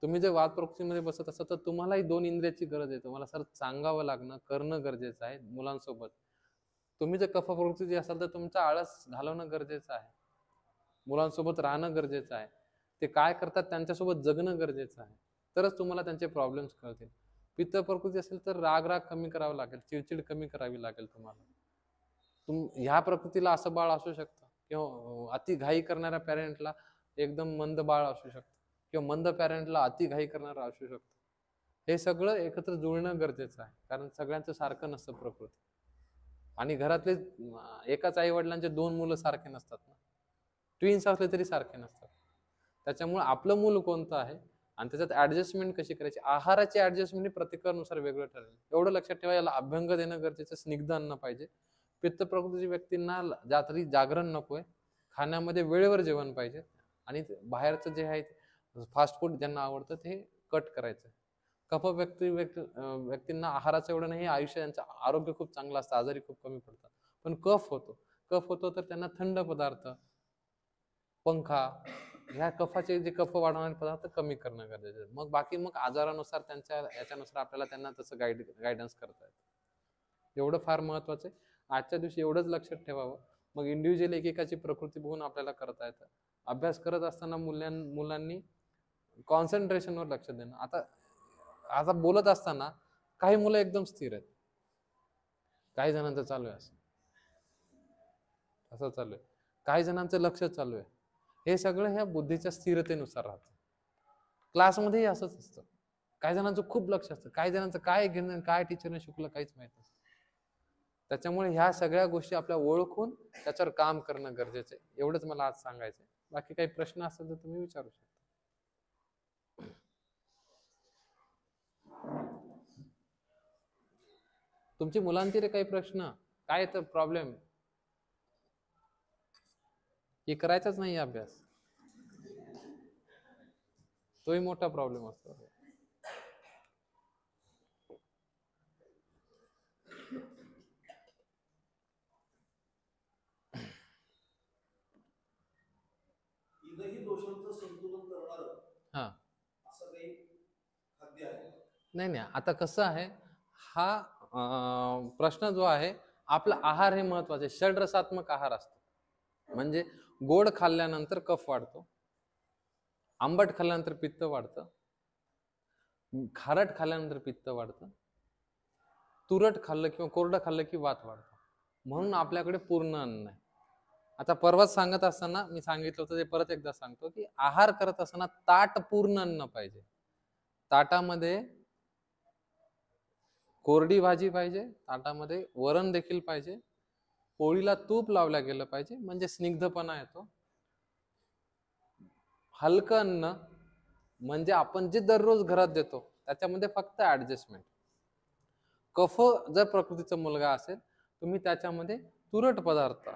तुम्ही जर वात प्रकृतीमध्ये बसत असाल तर तुम्हालाही 2 इंद्रियाची गरज आहे. तुम्हाला सर सांगावं लागणं, करणं गरजेचं आहे मुलांसोबत. तुम्ही जर कफ प्रकृतीचे असाल तर तुमचा आळस घालवणं गरजेचं आहे. मुलांसोबत राहणं गरजेचं आहे. ते काय करतात त्यांच्यासोबत जगणं गरजेचं आहे. तरच तुम्हाला त्यांचे प्रॉब्लेम्स कळतील. पित्त प्रकृती असेल तर राग कमी करावा लागेल, चिडचिड कमी करावी लागेल तुम्हाला. ह्या प्रकृतीला असं बाळ असू शकतं किंवा अति घाई करणाऱ्या पॅरेंटला एकदम मंद बाळ असू शकतं किंवा मंद पॅरेंटला अति घाई करणारा असू शकतो. हे सगळं एकत्र जुळणं गरजेचं आहे, कारण सगळ्यांचं सारखं नसतं प्रकृती. आणि घरातले एकाच आई वडिलांचे 2 मुलं सारखे नसतात ना. ट्विन्स असले तरी सारखे नसतात. त्याच्यामुळे आपलं मूल कोणतं आहे आणि त्याच्यात ऍडजस्टमेंट कशी करायची, आहाराची ऍडजस्टमेंट प्रत्येकानुसार वेगळं ठरेल. एवढं लक्षात ठेवा, याला अभ्यंग देणं गरजेचं, स्निग्ध अन्न पाहिजे. पित्त प्रकृतीच्या व्यक्तींना रात्री जागरण नकोय, खाण्यामध्ये वेळेवर जेवण पाहिजे आणि बाहेरचं जे आहे फास्ट फूड ज्यांना आवडतं ते कट करायचं. कफ व्यक्तींना आहाराचं एवढं नाही, आयुष्य त्यांचं आरोग्य खूप चांगलं असतं, आजारी खूप कमी पडतात. पण कफ होतो तर त्यांना थंड पदार्थ, पंखा, ह्या कफाचे जे कफ वाढवणारे पदार्थ कमी करणं गरजेचं आहे. मग आजारानुसार त्यांच्या याच्यानुसार आपल्याला त्यांना तसं गायडन्स करता येतं. एवढं फार महत्वाचं आहे. आजच्या दिवशी एवढंच लक्षात ठेवावं. मग इंडिव्हिज्युअल एकेकाची प्रकृती बघून आपल्याला करता येतं. अभ्यास करत असताना मुलांनी कॉन्सन्ट्रेशनवर लक्ष देणं. आता बोलत असताना काही मुलं एकदम स्थिर आहेत, काही जणांचं चालू आहे असं चालू आहे, काही जणांचं लक्ष चालू आहे. हे सगळं ह्या बुद्धीच्या स्थिरतेनुसार राहतं. क्लासमध्येही असंच असतं. काही जणांचं खूप लक्ष असतं, काही जणांचं काय घेणं, काय टीचरने शिकवलं काहीच माहित नसतं. त्याच्यामुळे ह्या सगळ्या गोष्टी आपल्या ओळखून त्याच्यावर काम करणं गरजेचं आहे. एवढंच मला आज सांगायचं आहे. बाकी काही प्रश्न असेल तर तुम्ही विचारू शकता. तुमची मुलांचे रे काही प्रश्न, काय तर प्रॉब्लेम की करायचाच नाही अभ्यास, तोही मोठा प्रॉब्लेम असतो. दोषांचं संतुलन करणारं हा असं काही खाद्य आहे? नाही, आता कसं आहे, हा प्रश्न जो आहे, आपला आहार हे महत्वाचे. षड्रसात्मक आहार असतो. म्हणजे गोड खाल्ल्यानंतर कफ वाढतो, आंबट खाल्ल्यानंतर पित्त वाढतं, खारट खाल्ल्यानंतर पित्त वाढतं, तुरट खाल्लं किंवा कोरडं खाल्लं की वात वाढतं. म्हणून आपल्याकडे पूर्ण अन्न आहे. आता परवाच सांगत असताना मी सांगितलं होतं ते परत एकदा सांगतो की आहार करत असताना ताट पूर्ण अन्न पाहिजे. ताटामध्ये कोरडी भाजी पाहिजे, ताटामध्ये वरण देखील पाहिजे, पोळीला तूप लावल्या गेलं पाहिजे म्हणजे स्निग्धपणा येतो. हलकं अन्न म्हणजे आपण जे दररोज घरात देतो त्याच्यामध्ये फक्त ऍडजस्टमेंट. कफ जर प्रकृतीचा मुलगा असेल तुम्ही त्याच्यामध्ये तुरट पदार्थ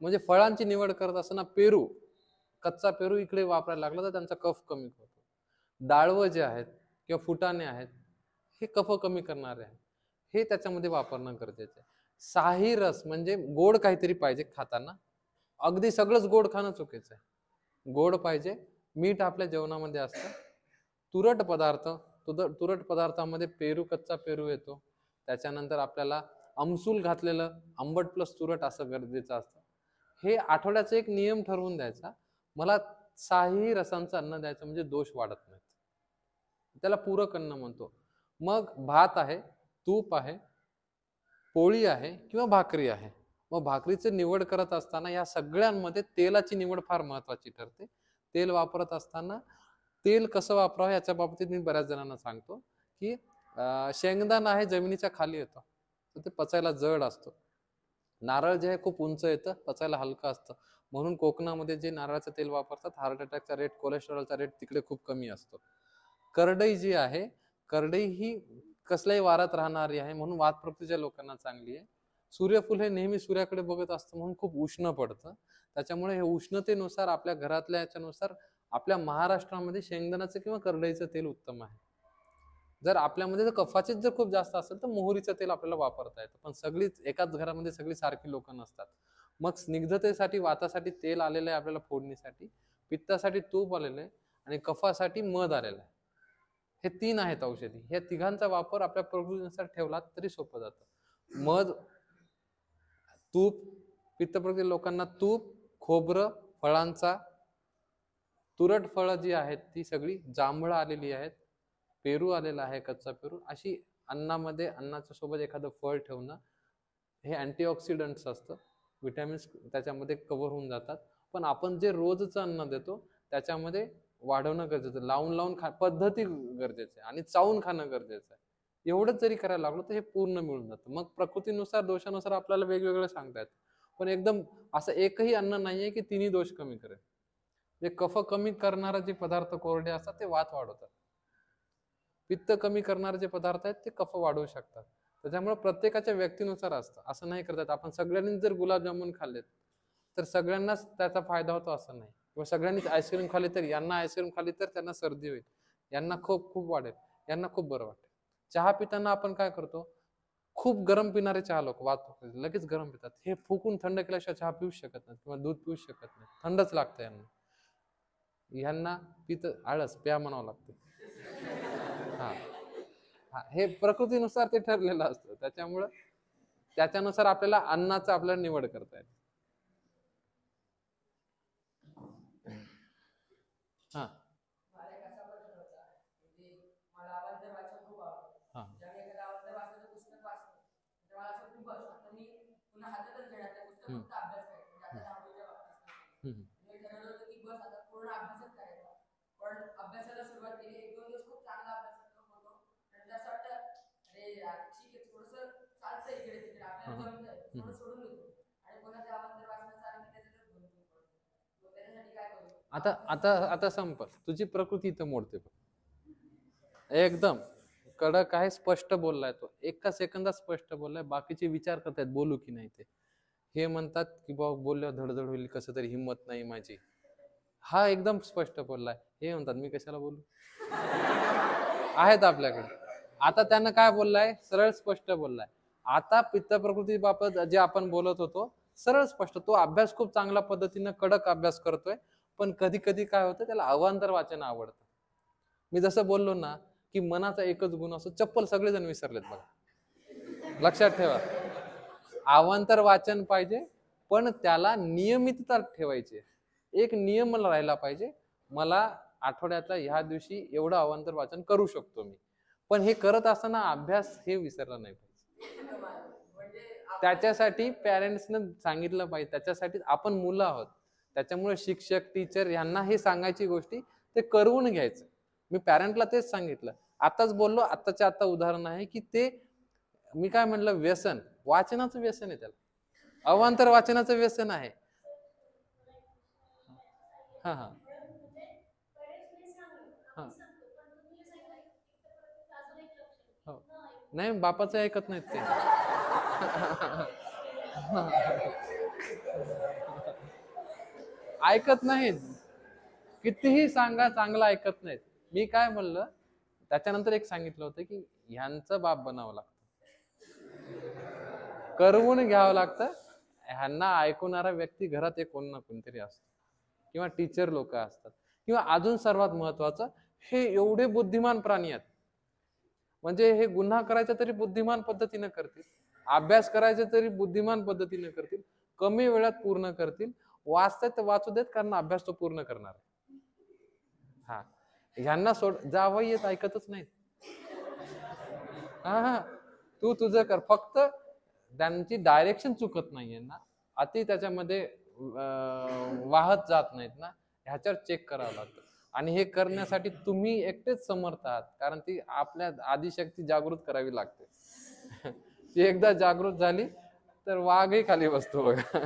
म्हणजे फळांची निवड करत असताना पेरू, कच्चा पेरू इकडे वापरायला लागला तर त्यांचा कफ कमी होतो. डाळवं जे आहेत किंवा फुटाणे आहेत हे कफ कमी करणारे आहेत, हे त्याच्यामध्ये वापरणं गरजेचं आहे. शाही रस म्हणजे गोड काहीतरी पाहिजे खाताना. अगदी सगळंच गोड खाणं चुकीचं आहे. गोड पाहिजे, मीठ आपल्या जेवणामध्ये असतं. तुरट पदार्थ, तुरट पदार्थामध्ये पेरू, कच्चा पेरू येतो. त्याच्यानंतर आपल्याला आमसूल घातलेलं आंबट प्लस तुरट असं गरजेचं असतं. हे आठवड्याचा एक नियम ठरवून द्यायचा, मला शाही रसांचं अन्न द्यायचं म्हणजे दोष वाढत नाहीत. त्याला पूरक अन्न म्हणतो. मग भात आहे, तूप आहे, पोळी आहे किंवा भाकरी आहे. मग भाकरीची निवड करत असताना या सगळ्यांमध्ये तेलाची निवड फार महत्वाची ठरते. तेल वापरत असताना तेल कसं वापरावं याच्या बाबतीत मी बऱ्याच जणांना सांगतो की शेंगदाणा आहे जमिनीच्या खाली येतो तर ते पचायला जड असतो. नारळ जे आहे खूप उंच येतं, पचायला हलकं असतं. म्हणून कोकणामध्ये जे नारळाचं तेल वापरतात हार्ट अटॅकचा रेट, कोलेस्ट्रॉलचा रेट तिकडे खूप कमी असतो. करडई जी आहे, करडई ही कसल्याही वारात राहणारी आहे म्हणून वात प्रकृतीच्या लोकांना चांगली आहे. सूर्यफूल हे नेहमी सूर्याकडे बघत असतं म्हणून खूप उष्ण पडतं. त्याच्यामुळे हे उष्णतेनुसार आपल्या घरातल्या याच्यानुसार आपल्या महाराष्ट्रामध्ये शेंगदाण्याचं किंवा करडईचं तेल उत्तम आहे. जर आपल्यामध्ये जर कफाचीच जर खूप जास्त असेल तर मोहरीचं तेल आपल्याला वापरता येतं. पण सगळीच एकाच घरामध्ये सगळी सारखी लोक नसतात. मग स्निग्धतेसाठी वातासाठी तेल आलेलं आहे आपल्याला फोडणीसाठी, पित्तासाठी तूप आलेलं आहे आणि कफासाठी मध आलेलं आहे. हे 3 आहेत औषधी. या तिघांचा वापर आपल्या प्रकृतीनुसार ठेवला तरी सोपं जातं. मध, तूप, पित्तप्रकृती लोकांना तूप, खोबरं, फळांचा, तुरट फळं जी आहेत ती सगळी जांभळं आलेली आहेत, पेरू आलेला आहे कच्चा पेरू, अशी अन्नामध्ये अन्नाच्या सोबत एखादं फळ ठेवणं हे अँटीऑक्सिडंट्स असतं. विटॅमिन्स त्याच्यामध्ये कव्हर होऊन जातात. पण आपण जे रोजचं अन्न देतो त्याच्यामध्ये वाढवणं गरजेचं, लावून लावून पद्धती गरजेचं आहे आणि चावून खाणं गरजेचं आहे. एवढंच जरी करायला लागलो तर हे पूर्ण मिळून जातं. मग प्रकृतीनुसार दोषानुसार आपल्याला वेगवेगळं सांगता येतं. पण एकदम असं एकही अन्न नाहीये की तिन्ही दोष कमी करेल. जे कफ कमी करणारे जे पदार्थ कोरडे असतात ते वात वाढवतात. पित्त कमी करणारे जे पदार्थ आहेत ते कफ वाढवू शकतात. त्याच्यामुळे प्रत्येकाच्या व्यक्तीनुसार असतं. असं नाही करतात आपण सगळ्यांनी जर गुलाबजामुन खाल्लेत तर सगळ्यांनाच त्याचा फायदा होतो असं नाही. किंवा सगळ्यांनीच आईस्क्रीम खाल्ली तर यांना आईस्क्रीम खाल्ली तर त्यांना सर्दी होईल, यांना खूप खूप वाढेल, यांना खूप बरं वाटेल. चहा पिताना आपण काय करतो, खूप गरम पिणारे चहा लोक वात लगेच गरम पितात. हे फुकून थंड केल्याशिवाय चहा पिऊच शकत नाही किंवा दूध पिऊच शकत नाही, थंडच लागतं यांना. ह्यांना पित आळस प्या म्हणावं लागतं. हा हा, हे प्रकृतीनुसार ते ठरलेलं असतं. त्याच्यामुळं त्याच्यानुसार आपल्याला अन्नाचं आपल्याला निवड करता येते. हा मला एक असा प्रश्न होता की मला अवांतर वाचन खूप आवडतं. हा जेव्हा एखादं अवांतर वाचनाचं पुस्तक वाचलं तर मला असं खूप असं आता मी पुन्हा हातातच घेणार ते पुस्तक, फक्त अभ्यास करायचा. म्हणजे आता 10वीच्या बाबतीत मी ठरवलं होतं की बस आता पूर्ण अभ्यासच करायचा. पण अभ्यासाला सुरुवात केली, 1-2 दिवस खूप चांगला अभ्यास होतो. नंतर असं वाटतं अरे यार ठीक आहे, थोडंसं चालतंय इकडे तिकडे आपल्याला जमतंय, थोडं सोडून देतो आणि पुन्हा ते अवांतर वाचनाचं आलं की त्याच्यातच गुंतून पडतो. मग त्याच्यासाठी काय करू? आता आता आता संपल तुझी प्रकृती इथं मोडते बघ. एकदम कडक आहे, स्पष्ट बोललाय तो, एका सेकंदात स्पष्ट बोललाय. बाकीचे विचार करतायत बोलू की नाही ते. हे म्हणतात की बाबा बोलल्यावर धडधड होईल, कसं तरी हिंमत नाही माझी. हा एकदम स्पष्ट बोललाय. हे म्हणतात मी कशाला बोलू. आहेत आपल्याकडे. आता त्यानं काय बोललाय, सरळ स्पष्ट बोललाय. आता पित्त प्रकृती बाबत जे आपण बोलत होतो सरळ स्पष्ट, तो अभ्यास खूप चांगल्या पद्धतीनं कडक अभ्यास करतोय. पण कधी कधी काय होतं त्याला अवांतर वाचन आवडतं. मी जसं बोललो ना की मनाचा एकच गुण असतो, चप्पल सगळेजण विसरलेत बघा. लक्षात ठेवा, अवांतर वाचन पाहिजे पण त्याला नियमितता ठेवायची. एक नियम मला राहिला पाहिजे, मला आठवड्यातल्या ह्या दिवशी एवढं अवांतर वाचन करू शकतो मी. पण हे करत असताना अभ्यास हे विसरला नाही पाहिजे. म्हणजे त्याच्यासाठी पॅरेंट्सनं सांगितलं पाहिजे, त्याच्यासाठी आपण मुलं आहोत. त्याच्यामुळे शिक्षक टीचर यांना हे सांगायची गोष्टी ते करवून घ्यायचं. मी पॅरेंटला तेच सांगितलं. आताच बोललो, आताच्या आता उदाहरण आहे की ते मी काय म्हणलं, व्यसन, वाचनाचं व्यसन आहे त्याला, अवांतर वाचनाचं व्यसन आहे. हा हा हा हो. नाही, बापाचं ऐकत नाहीत ते. ऐकत नाहीत, कितीही सांगा चांगलं ऐकत नाहीत. मी काय म्हणलं, त्याच्यानंतर एक सांगितलं होतं की ह्यांचं बाप बनावं लागतं, करवून घ्यावं लागतं. ह्यांना ऐकवणारा व्यक्ती घरात एक कोण ना कोणतरी असतो, किंवा टीचर लोक असतात, किंवा अजून सर्वात महत्वाचं, हे एवढे बुद्धिमान प्राणी आहेत, म्हणजे हे गुन्हा करायचा तरी बुद्धिमान पद्धतीने करतील, अभ्यास करायचा तरी बुद्धिमान पद्धतीने करतील, कमी वेळात पूर्ण करतील, वाचतात तर वाचू देत, कारण अभ्यास तो पूर्ण करणार आहे. हा, ह्यांना सोड, जावई येत ऐकतच नाहीत. हा हा, तू तुझं कर, फक्त त्यांची डायरेक्शन चुकत नाहीये ना, अति त्याच्यामध्ये वाहत जात नाहीत ना, ह्याच्यावर चेक करावं लागतं. आणि हे करण्यासाठी तुम्ही एकटेच समर्थ आहात, कारण ती आपल्या आदिशक्ती जागृत करावी लागते. ती एकदा जागृत झाली तर वाघही खाली बसतो बघा.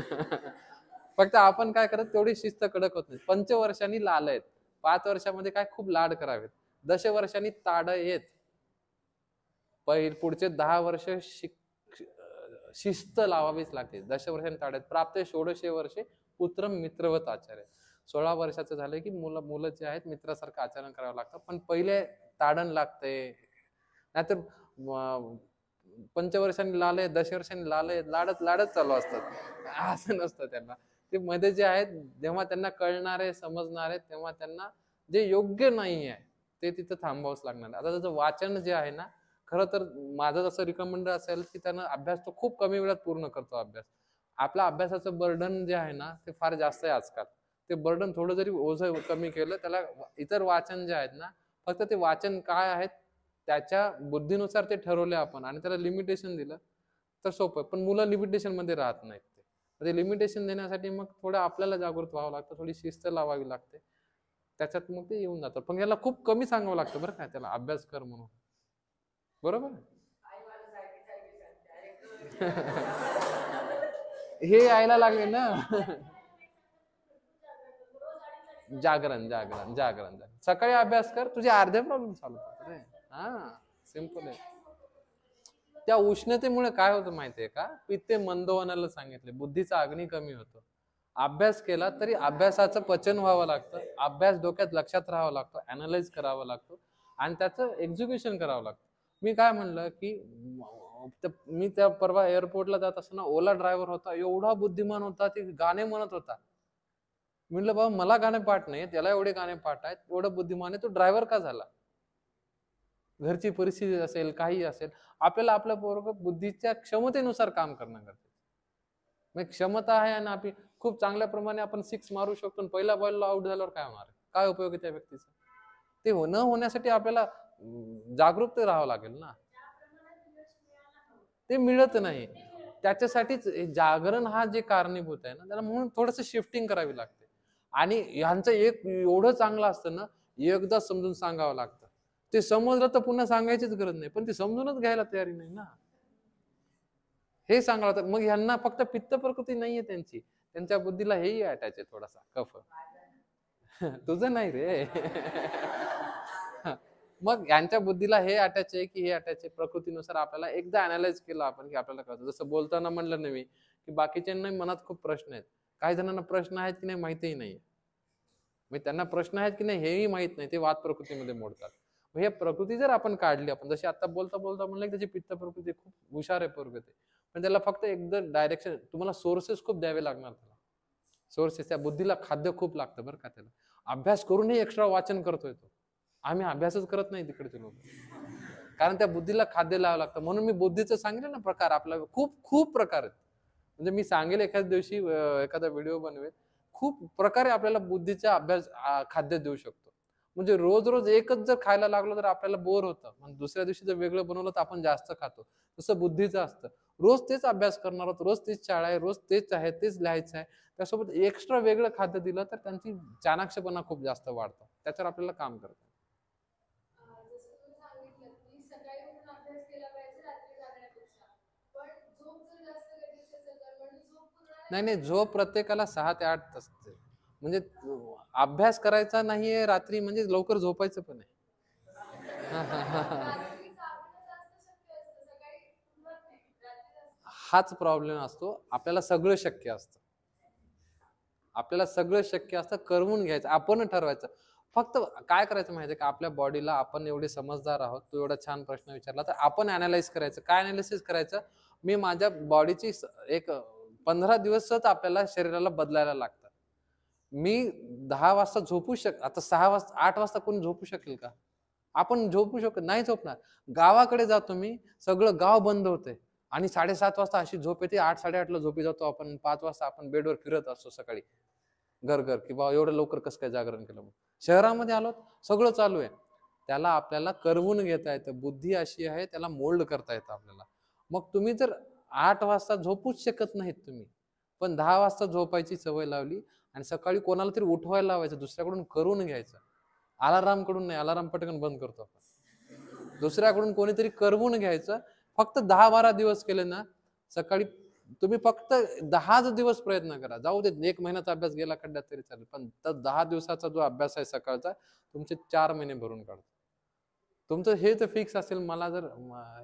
फक्त आपण काय करत, तेवढी शिस्त कडक होत नाही. 5 वर्षांनी लाल आहेत, 5 वर्षामध्ये काय खूप लाड करावेत, 10 वर्षांनी ताड येत, पुढचे 10 वर्ष शिस्त लावावीच लागते. 10 वर्षांनी ताड आहेत, प्राप्त 16 वर्षे पुत्र मित्रवत आचार्य. 16 वर्षाचं झालं की मुलं जे आहेत मित्रासारखं आचरण करावं लागतं, पण पहिले ताडण लागते. नाहीतर 5 वर्षांनी लाल आहे, 10 वर्षांनी लाल आहे, लाडच चालू असतात, असं नसतं त्यांना. ते मध्ये जे आहेत, जेव्हा त्यांना कळणार आहे, समजणार आहे, तेव्हा त्यांना जे योग्य नाही आहे ते तिथं थांबावंच लागणार. आता त्याचं वाचन जे आहे ना, खरं तर माझं जसं रिकमेंड असेल की त्यानं अभ्यास तो खूप कमी वेळात पूर्ण करतो अभ्यास. आपल्या अभ्यासाचं बर्डन जे आहे ना, ते फार जास्त आहे आजकाल. ते बर्डन थोडं जरी ओझं कमी केलं, त्याला इतर वाचन जे आहेत ना, फक्त ते वाचन काय आहेत त्याच्या बुद्धीनुसार ते ठरवले आपण, आणि त्याला लिमिटेशन दिलं तर सोपं. पण मुलं लिमिटेशन मध्ये राहत नाहीत. ते लिमिटेशन देण्यासाठी मग थोडं आपल्याला जागृत व्हावं लागतं, थोडी शिस्त लावावी लागते, त्याच्यात मग ते येऊन जातं. पण याला खूप कमी सांगावं लागतं बरं का, त्याला अभ्यास कर म्हणून. बरोबर. हे यायला लागले ना. जागरण जागरण जागरण सकाळी अभ्यास कर, तुझे अर्धे प्रॉब्लेम सॉल्व होतात रे. हा, सिंपल आहे. त्या उष्णतेमुळे काय होतं माहितीये का, पित्ते मंदवनाला सांगितले, बुद्धीचा अग्नी कमी होतो. अभ्यास केला तरी अभ्यासाचं पचन व्हावं लागतं, अभ्यास डोक्यात लक्षात राहावं लागतो, अनालाइज करावं लागतो, आणि त्याचं एक्झिक्युशन करावं लागतं. मी काय म्हणलं की मी त्या परवा एअरपोर्टला जात असताना ओला ड्रायव्हर होता, एवढा बुद्धिमान होता, ते गाणे म्हणत होता. म्हटलं बाबा मला गाणे पाठ नाही, त्याला एवढे गाणे पाठ आहेत, एवढं बुद्धिमान आहे, तो ड्रायव्हर का झाला? घरची परिस्थिती असेल, काही असेल, आपल्याला आपल्या बरोबर बुद्धीच्या क्षमतेनुसार काम करणं गरजेचं. मग क्षमता आहे आणि आपली खूप चांगल्या प्रमाणे आपण 6 मारू शकतो, पहिला बॉलला आउट झाल्यावर काय होणार, काय उपयोग आहे त्या व्यक्तीचा? ते न होण्यासाठी आपल्याला जागरूक राहावं लागेल ना. ते मिळत नाही, त्याच्यासाठीच जागरण हा जे कारणीभूत आहे ना, त्याला म्हणून थोडस शिफ्टिंग करावी लागते. आणि ह्यांचं एक एवढं चांगलं असतं ना, एकदा समजून सांगावं लागतं. ते समजलं तर पुन्हा सांगायचीच गरज नाही, पण ते समजूनच घ्यायला तयारी नाही ना. हे सांगावं, मग ह्यांना फक्त पित्त प्रकृती नाहीये त्यांची, त्यांच्या बुद्धीला हेही अटॅच आहे थोडासा, कफ. तुझं नाही रे. मग यांच्या बुद्धीला हे अटॅच आहे की हे अटॅच आहे, प्रकृतीनुसार आपल्याला एकदा अनालाइज केलं आपण की आपल्याला कळतं. जसं बोलताना म्हणलं ना मी, की बाकीच्यांना मनात खूप प्रश्न आहेत, काही जणांना प्रश्न आहेत की नाही माहितीही नाही, मग त्यांना प्रश्न आहेत की नाही हेही माहित नाही, ते वाद प्रकृतीमध्ये मोडतात. हे प्रकृती जर आपण काढली, आपण जशी आता बोलता बोलता म्हणलं की त्याची पित्त प्रकृती खूप हुशार आहे प्रकृती, पण त्याला फक्त एकदा डायरेक्शन, तुम्हाला सोर्सेस खूप द्यावे लागणार, त्याला सोर्सेस, त्या बुद्धीला खाद्य खूप लागतं बरं का. त्याला अभ्यास करूनही एक्स्ट्रा वाचन करतोय तो, आम्ही अभ्यासच करत नाही तिकडचे लोक, कारण त्या बुद्धीला खाद्य लावावं लागतं. म्हणून मी बुद्धीचं सांगितलं ना प्रकार, आपला खूप खूप प्रकार आहेत. म्हणजे मी सांगेल एखाद्या दिवशी, एखादा व्हिडिओ बनवेल, खूप प्रकारे आपल्याला बुद्धीचा अभ्यास खाद्य देऊ शकतो. म्हणजे रोज रोज एकच जर खायला लागलो तर आपल्याला बोर होतं. मग दुसऱ्या दिवशी जर वेगळं बनवलं तर आपण जास्त खातो. तसं बुद्धीचं असतं. रोज तेच अभ्यास करणार आहोत, रोज तीच शाळा आहे, रोज तेच आहे, तेच लिहायचं आहे. त्यासोबत एक्स्ट्रा वेगळं खाद्य दिलं तर त्यांची चाणाक्षपणा खूप जास्त वाढतो. त्याच्यावर आपल्याला काम करायचं. जसं तुम्ही सांगितलं की सकाळी उठून अभ्यास केला पाहिजे रात्री जागण्यापेक्षा. पण झोप जर जास्त गरजेची असेल तर म्हणजे झोप पूर्ण नाही नाही, झोप प्रत्येकाला 6 ते 8 तास असते. म्हणजे अभ्यास करायचा नाहीये रात्री म्हणजे लवकर झोपायचं पण आहे. रात्री जागणं जास्त शक्य असतं, सकाळी उठवत नाही, रात्री जास्त. हाच प्रॉब्लेम असतो. आपल्याला सगळं शक्य असतं. आपल्याला सगळं शक्य असतं, करवून घ्यायचं, आपण ठरवायचं. फक्त काय करायचं माहितीये का, आपल्या बॉडीला आपण एवढे समजदार आहोत. तू एवढा छान प्रश्न विचारला, तर आपण अनालाइज करायचं. काय अनालिसिस करायचं? मी माझ्या बॉडीची एक 15 दिवसच आपल्याला शरीराला बदलायला लागतात. मी 10 वाजता झोपू आता 6 वाजता 8 वाजता कोणी झोपू शकेल का? आपण झोपू शकत नाही, झोपणार. गावाकडे जातो मी, सगळं गाव बंद होते आणि 7:30 वाजता अशी झोप येते. 8-8:30 ला झोपी जातो आपण. 5 वाजता आपण बेडवर फिरत असतो सकाळी घर की बाबा एवढं लवकर कसं काय जागरण केलं. मग शहरामध्ये आलो, सगळं चालू आहे. त्याला आपल्याला करवून घेता येतं. बुद्धी अशी आहे, त्याला मोल्ड करता येतं आपल्याला. मग तुम्ही जर 8 वाजता झोपूच शकत नाहीत तुम्ही, पण 10 वाजता झोपायची सवय लावली आणि सकाळी कोणाला तरी उठवायला लावायचं, दुसऱ्याकडून करून घ्यायचं. अलाराम कडून नाही, अलाराम पटकन बंद करतो आपण. दुसऱ्याकडून कोणीतरी करवून घ्यायचं. फक्त 10-12 दिवस केले ना, सकाळी तुम्ही फक्त 10 दिवस प्रयत्न करा. जाऊ दे 1 महिन्याचा अभ्यास गेला खड्ड्यात तरी चालेल, पण 10 दिवसाचा जो अभ्यास आहे सकाळचा, तुमचे 4 महिने भरून काढतो. तुमचं हे तर फिक्स असेल, मला जर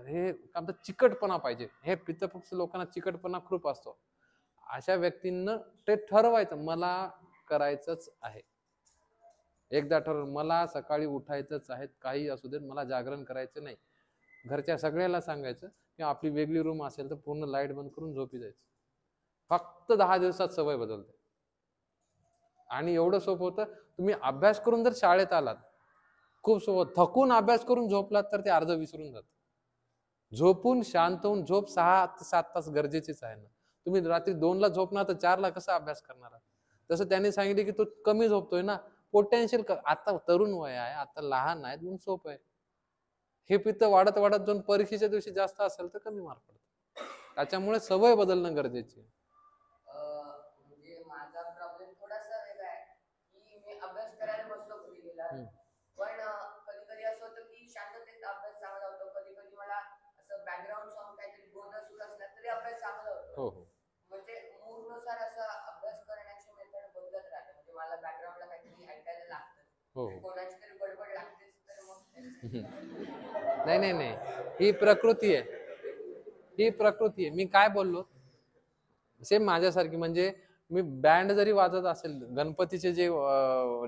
हे काय चिकटपणा पाहिजे. हे पित्तपक्ष लोकांना चिकटपणा खूप असतो. अशा व्यक्तींना ते ठरवायचं, मला करायचंच आहे. एकदा ठरवलं, मला सकाळी उठायचंच आहे, काही असू देत, मला जागरण करायचं नाही. घरच्या सगळ्याला सांगायचं की आपली वेगळी रूम असेल तर पूर्ण लाईट बंद करून झोपी जायचं. फक्त 10 दिवसात सवय बदलते. आणि एवढं सोपं होतं. तुम्ही अभ्यास करून जर शाळेत आलात, खूप सोपं, थकून अभ्यास करून झोपलात तर ते अर्ध विसरून जात. झोपून शांत होऊन झोप 6 ते 7 तास गरजेचीच आहे ना. तुम्ही रात्री 2 ला झोपणार तर 4 ला कसा अभ्यास करणार? तसं त्यांनी सांगितले की तो कमी झोपतोय ना, पोटेन्शियल आता तरुण वय आहे, आता लहान आहेत म्हणून सोपं आहे. हे पित्त वाढत वाढत जाऊन परीक्षेच्या दिवशी जास्त असेल तर कमी मार्क पडतात. त्याच्यामुळे सवय बदलणं गरजेची आहे. म्हणजे माझा प्रॉब्लेम थोडासा वेगळा आहे की मी अभ्यास करायला बसलो कधी गेला, पण कधी कधी असं होतं की शांततेत अभ्यास चांगला होतो. कधी कधी मला असं बॅकग्राऊंड सॉन्ग काहीतरी गोंधळ सुरू असला तरी अभ्यास चांगला होतो. हो हो म्हणजे मूडनुसार असा अभ्यास करण्याची मेथड बदलत राहते. म्हणजे मला बॅकग्राऊंडला काहीतरी ऐकायला लागतं, हो कोणाची तरी बडबड लागतेच, तर मग नाही नाही नाही, ही प्रकृती आहे. ही प्रकृती आहे. मी काय बोललो, सेम माझ्यासारखी. म्हणजे मी बँड जरी वाजत असेल, गणपतीचे जे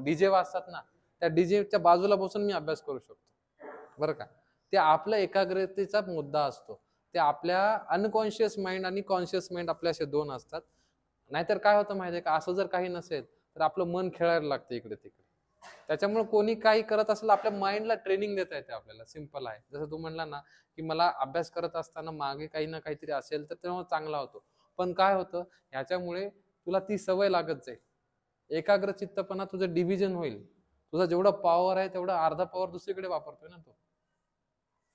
डीजे वाजतात ना, त्या डीजेच्या बाजूला बसून मी अभ्यास करू शकतो, बरं का. ते आपल्या एकाग्रतेचा मुद्दा असतो. ते आपल्या अनकॉन्शियस माइंड आणि कॉन्शियस माइंड आपल्या असे दोन असतात. नाहीतर काय होतं माहितीये का, असं जर काही नसेल तर आपलं मन खेळायला लागतं इकडे तिकडे. त्याच्यामुळे कोणी काही करत असेल, आपल्या माइंडला ट्रेनिंग देता येते आपल्याला. सिंपल आहे. जसं तू म्हणला ना की मला अभ्यास करत असताना मागे काही ना काहीतरी असेल तर तेव्हा चांगला होतो. पण काय होतं, ह्याच्यामुळे तुला ती सवय लागत जाईल. एकाग्र चित्तपणा तुझं डिव्हिजन होईल. तुझा जेवढा पॉवर आहे तेवढा अर्धा पॉवर दुसरीकडे वापरतोय ना तो.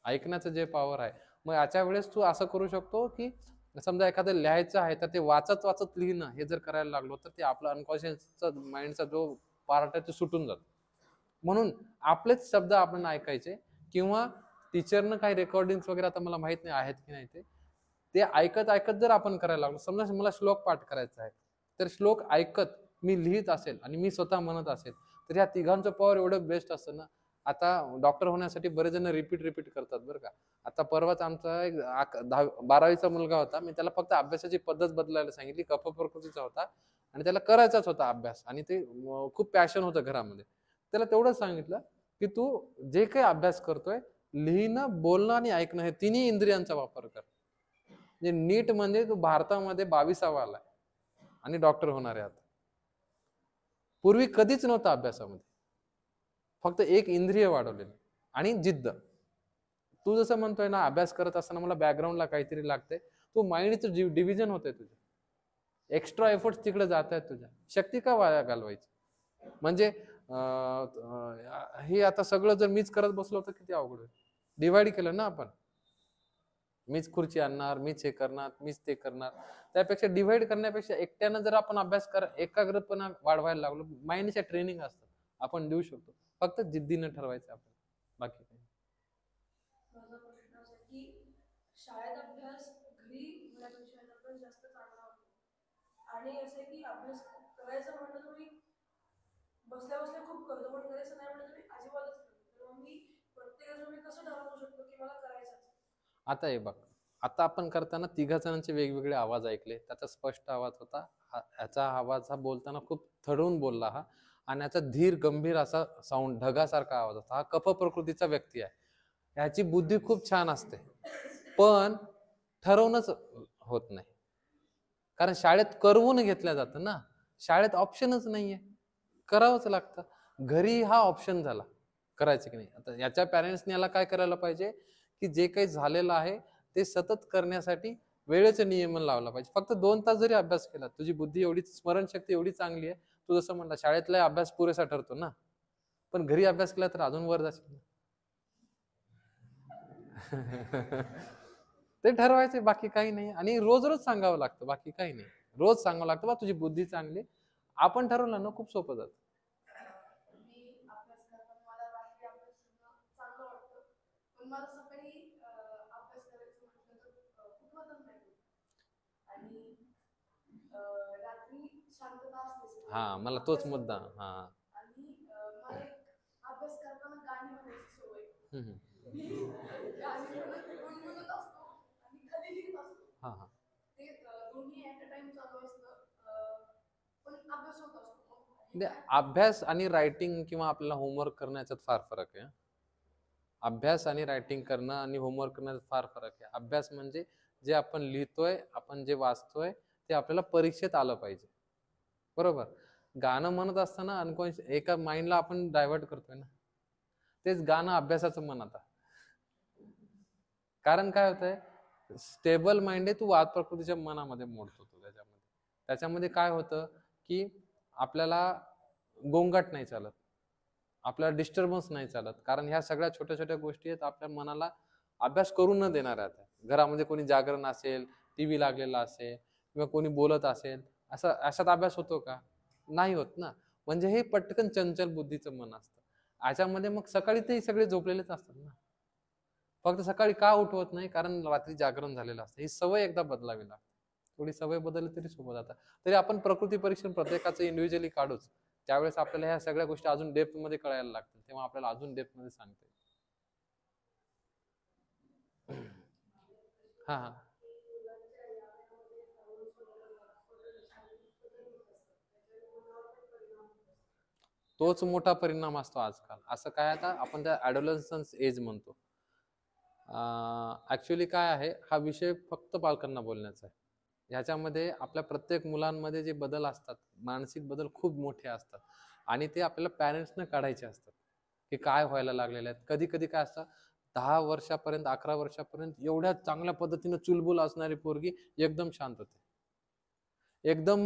ऐकण्याचं जे पॉवर आहे. मग याच्या वेळेस तू असं करू शकतो की समजा एखादं लिहायचं आहे तर ते वाचत वाचत लिहिणं, हे जर करायला लागलो तर ते आपला अनकॉन्शियसचा माइंडचा जो पार्ट आहे तो सुटून जातो. म्हणून आपलेच शब्द आपण ऐकायचे, किंवा टीचरनं काही रेकॉर्डिंग्स वगैरे, आता मला माहित नाही आहेत की नाही ते ऐकत ऐकत जर आपण करायला लागलो. समजा मला श्लोक पाठ करायचा आहे, तर श्लोक ऐकत मी लिहित असेल आणि मी स्वतः म्हणत असेल तर ह्या तिघांचं पॉवर एवढं बेस्ट असतं ना. आता डॉक्टर होण्यासाठी बरेच जण रिपीट करतात बरं का. आता परवाच आमचा एक 12वीचा मुलगा होता. मी त्याला फक्त अभ्यासाची पद्धत बदलायला सांगितली. कफ प्रकृतीचा होता आणि त्याला करायचाच होता अभ्यास, आणि ते खूप पॅशन होतं घरामध्ये. त्याला तेवढंच सांगितलं की तू जे काही अभ्यास करतोय, लिहिणं, बोलणं आणि ऐकणं, हे तिन्ही इंद्रियांचा वापर कर. म्हणजे नीट म्हणजे तू भारतामध्ये 22वा आलाय आणि डॉक्टर होणार आहे आता. पूर्वी कधीच नव्हता अभ्यासामध्ये. फक्त एक इंद्रिय वाढवलेली आणि जिद्द. तू जसं म्हणतोय ना, अभ्यास करत असताना मला बॅकग्राऊंडला काहीतरी लागतंय, तू माइंडचं डिव्हिजन होतंय तुझं. एक्स्ट्रा एफर्ट्स तिकडे जात आहेत तुझ्या. शक्ती का वाया घालवायची? म्हणजे हे आता सगळं जर मीच करत बसलो तर किती अवघड होईल. डिवाइड केलं ना आपण, मीच खुर्ची आणणार, मीच हे करणार, मीच ते करणार. त्यापेक्षा डिवाइड करण्यापेक्षा एकट्यानं जर आपण अभ्यास एकाग्रपणा वाढवायला लागलो, माइंडच्या ट्रेनिंग असतात, आपण देऊ शकतो. फक्त जिद्दीनं ठरवायचं आपण, बाकी काही. माझा प्रश्न असा आहे की शाळेत अभ्यास घरी मुलापेक्षा अभ्यास जास्त चांगला होतो आणि असं आहे की अभ्यास करायचं म्हटलं तुम्ही बसल्या बसल्या खूप करतो पण करायचं नाही म्हटलं तरी अजिबातच करतो. तर मग मी प्रत्येकाचं मी कसं ठरवू शकतो की मला करायचंच. आता हे बघ, आता आपण करताना तिघा जणांचे वेगवेगळे आवाज ऐकले, त्याचा स्पष्ट आवाज होता. याचा आवाज हा बोलताना खूप थडवून बोलला हा, आणि याचा धीर गंभीर असा साऊंड ढगासारखा आवाज होता. हा कफ प्रकृतीचा व्यक्ती आहे. ह्याची बुद्धी खूप छान असते, पण ठरवूनच होत नाही. कारण शाळेत करवून घेतल्या जातं ना, शाळेत ऑप्शनच नाहीये, करावंच लागतं. घरी हा ऑप्शन झाला करायचं की नाही. आता याच्या पॅरेंट्सने याला काय करायला पाहिजे की जे काही झालेलं आहे ते सतत करण्यासाठी वेळेचं नियमन लावलं पाहिजे. फक्त 2 तास जरी अभ्यास केला, तुझी बुद्धी एवढी, स्मरणशक्ती एवढी चांगली आहे, तू जसं म्हणला शाळेतला अभ्यास पुरेसा ठरतो ना, पण घरी अभ्यास केला तर अजून वर जाशील. ते ठरवायचे, बाकी काही नाही. आणि रोज रोज सांगावं लागतं, बाकी काही नाही. रोज सांगावं लागतं बा तुझी बुद्धी चांगली. आपण ठरवलं ना खूप सोपं जातं. मी अभ्यास करताना मला रात्री अभ्यास करणं चांगलं वाटतं पण मला सकाळी अभ्यास करायचं म्हटलं तर उठवतच नाही आणि रात्री शांतता असते. हा, मला तोच मुद्दा. हा. आणि मला एक अभ्यास करताना गाणी म्हणायची सवय. हम्म. मी गाणी गुणगुणत असतो आणि खाली लिहित असतो. हा हा. ते दोन्ही ऍट अ टाइम चालू असतं पण अभ्यास होत असतो. अभ्यास आणि रायटिंग किंवा आपल्याला होमवर्क करण्याच्यात फार फरक आहे. अभ्यास आणि रायटिंग करणं आणि होमवर्क करण्यात फार फरक आहे. अभ्यास म्हणजे जे आपण लिहितोय, आपण जे वाचतोय ते आपल्याला परीक्षेत आलं पाहिजे, बरोबर. गाणं म्हणत असताना अनकॉन्शियस एका माइंडला आपण डायव्हर्ट करतोय ना, तेच गाणं अभ्यासाचं मन. आता कारण काय होतंय, स्टेबल माइंड आहे, तू वाद प्रकृतीच्या मनामध्ये मोडतो तू. त्याच्यामध्ये काय होतं की आपल्याला गोंगाट नाही चालत, आपल्याला डिस्टर्बन्स नाही चालत. कारण ह्या सगळ्या छोट्या छोट्या गोष्टी आहेत आपल्या मनाला अभ्यास करून न देणाऱ्या. घरामध्ये कोणी जागरण असेल, टीव्ही लागलेला असेल किंवा कोणी बोलत असेल, अशात अभ्यास होतो का? नाही होत ना. म्हणजे हे पटकन चंचल बुद्धीचं मन असतं. याच्यामध्ये मग सकाळी ते सगळे झोपलेलेच असतात ना. फक्त सकाळी का उठवत नाही, कारण रात्री जागरण झालेलं असतं. ही सवय एकदा बदलावी लागते. थोडी सवय बदलली तरी सोबत जातात. तरी आपण प्रकृती परीक्षण प्रत्येकाचं इंडिव्हिज्युअली काढूच, त्यावेळेस आपल्याला ह्या सगळ्या गोष्टी अजून डेप्थ मध्ये कळायला लागतील, तेव्हा आपल्याला अजून डेप्थ मध्ये सांगता येईल. हा हा. तोच मोठा परिणाम असतो आजकाल. असं काय, आता आपण त्या ॲडोलसन्स एज म्हणतो. ऍक्च्युली काय आहे, हा विषय फक्त पालकांना बोलण्याचा आहे. ह्याच्यामध्ये आपल्या प्रत्येक मुलांमध्ये जे बदल असतात, मानसिक बदल खूप मोठे असतात आणि ते आपल्याला पॅरेंट्सनं काढायचे असतात की काय व्हायला लागलेले आहेत. कधी कधी काय असतं, 10 वर्षापर्यंत 11 वर्षापर्यंत एवढ्या चांगल्या पद्धतीनं चुलबुल असणारी पोरगी एकदम शांत होते, एकदम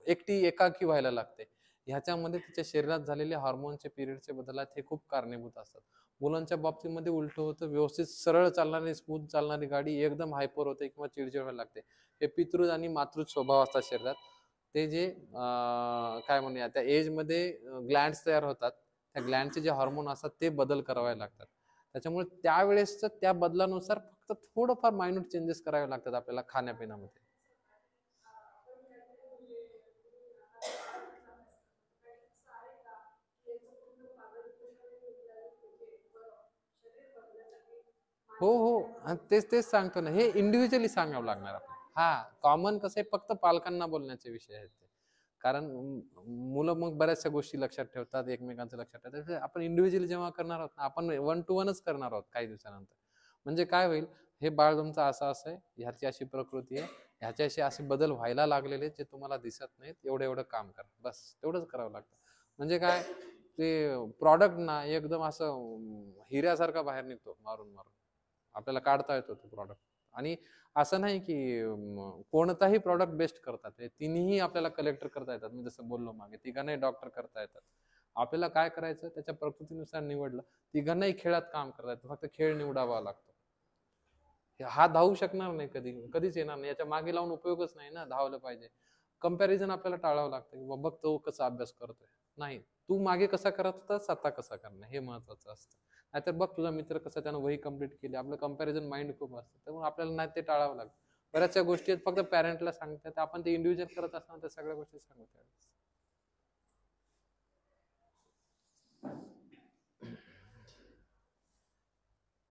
एकटी एकाकी व्हायला लागते. ह्याच्यामध्ये तिच्या शरीरात झालेले हार्मोनचे पिरियडचे बदल आहेत, हे खूप कारणीभूत असतात. मुलांच्या बाबतीमध्ये उलट होतं, व्यवस्थित सरळ चालणारी स्मूथ चालणारी गाडी एकदम हायपर होते किंवा चिडचिड व्हायला लागते. हे पितृ आणि मातृ स्वभाव असतात शरीरात. ते जे काय म्हणूया त्या एज मध्ये ग्लँड्स तयार होतात, त्या ग्लँडचे जे हार्मोन असतात ते बदल करावे लागतात. त्याच्यामुळे त्यावेळेस त्या बदलानुसार फक्त थोडंफार मायन्यूट चेंजेस करावे लागतात आपल्याला खाण्यापिण्यामध्ये. हो हो, तेच तेच सांगतो ना, हे इंडिव्हिज्युअली सांगावं लागणार आपण. हा, कॉमन कसं आहे, फक्त पालकांना बोलण्याचे विषय आहेत ते. कारण मुलं मग बऱ्याचशा गोष्टी लक्षात ठेवतात, एकमेकांचं लक्षात ठेवतात. आपण इंडिव्हिज्युअली जेव्हा करणार आहोत, आपण 1 to 1च करणार आहोत काही दिवसानंतर. म्हणजे काय होईल, हे बाळ तुमचं असं असं आहे, ह्याची अशी प्रकृती आहे, ह्याच्याशी असे बदल व्हायला लागलेले जे तुम्हाला दिसत नाहीत, एवढं एवढं काम करा, बस तेवढंच करावं लागतं. म्हणजे काय, ते प्रॉडक्ट ना एकदम असं हिऱ्यासारखा बाहेर निघतो मारून मारून, आपल्याला काढता येतो तो प्रॉडक्ट. आणि असं नाही की कोणताही प्रॉडक्ट बेस्ट करतात, हे तिन्ही आपल्याला कलेक्टर करता येतात. मी जसं बोललो मागे, तिघांनाही डॉक्टर करता येतात. आपल्याला काय करायचं त्याच्या प्रकृतीनुसार निवडलं. तिघांनाही खेळात काम करता येतं, फक्त खेळ निवडावा लागतो. हा धावू शकणार नाही कधीच येणार नाही. याच्या मागे लावून उपयोगच नाही ना, धावलं पाहिजे. कंपॅरिझन आपल्याला टाळावं लागतं की बघ तो कसा अभ्यास करतोय. नाही, तू मागे कसा करत होतास, आता कसा करणं हे महत्वाचं असतं. नाहीतर बघ तुझा मित्र कसा त्यानं वही कंप्लीट केली. आपलं कंपॅरिझन माइंड खूप असतं, त्यामुळे आपल्याला नाही ते टाळावं लागतं. बऱ्याचशा गोष्टी आहेत फक्त पॅरेंटला सांगतात, आपण ते इंडिव्हिज्युअल करत असताना त्या सगळ्या गोष्टी सांगतो.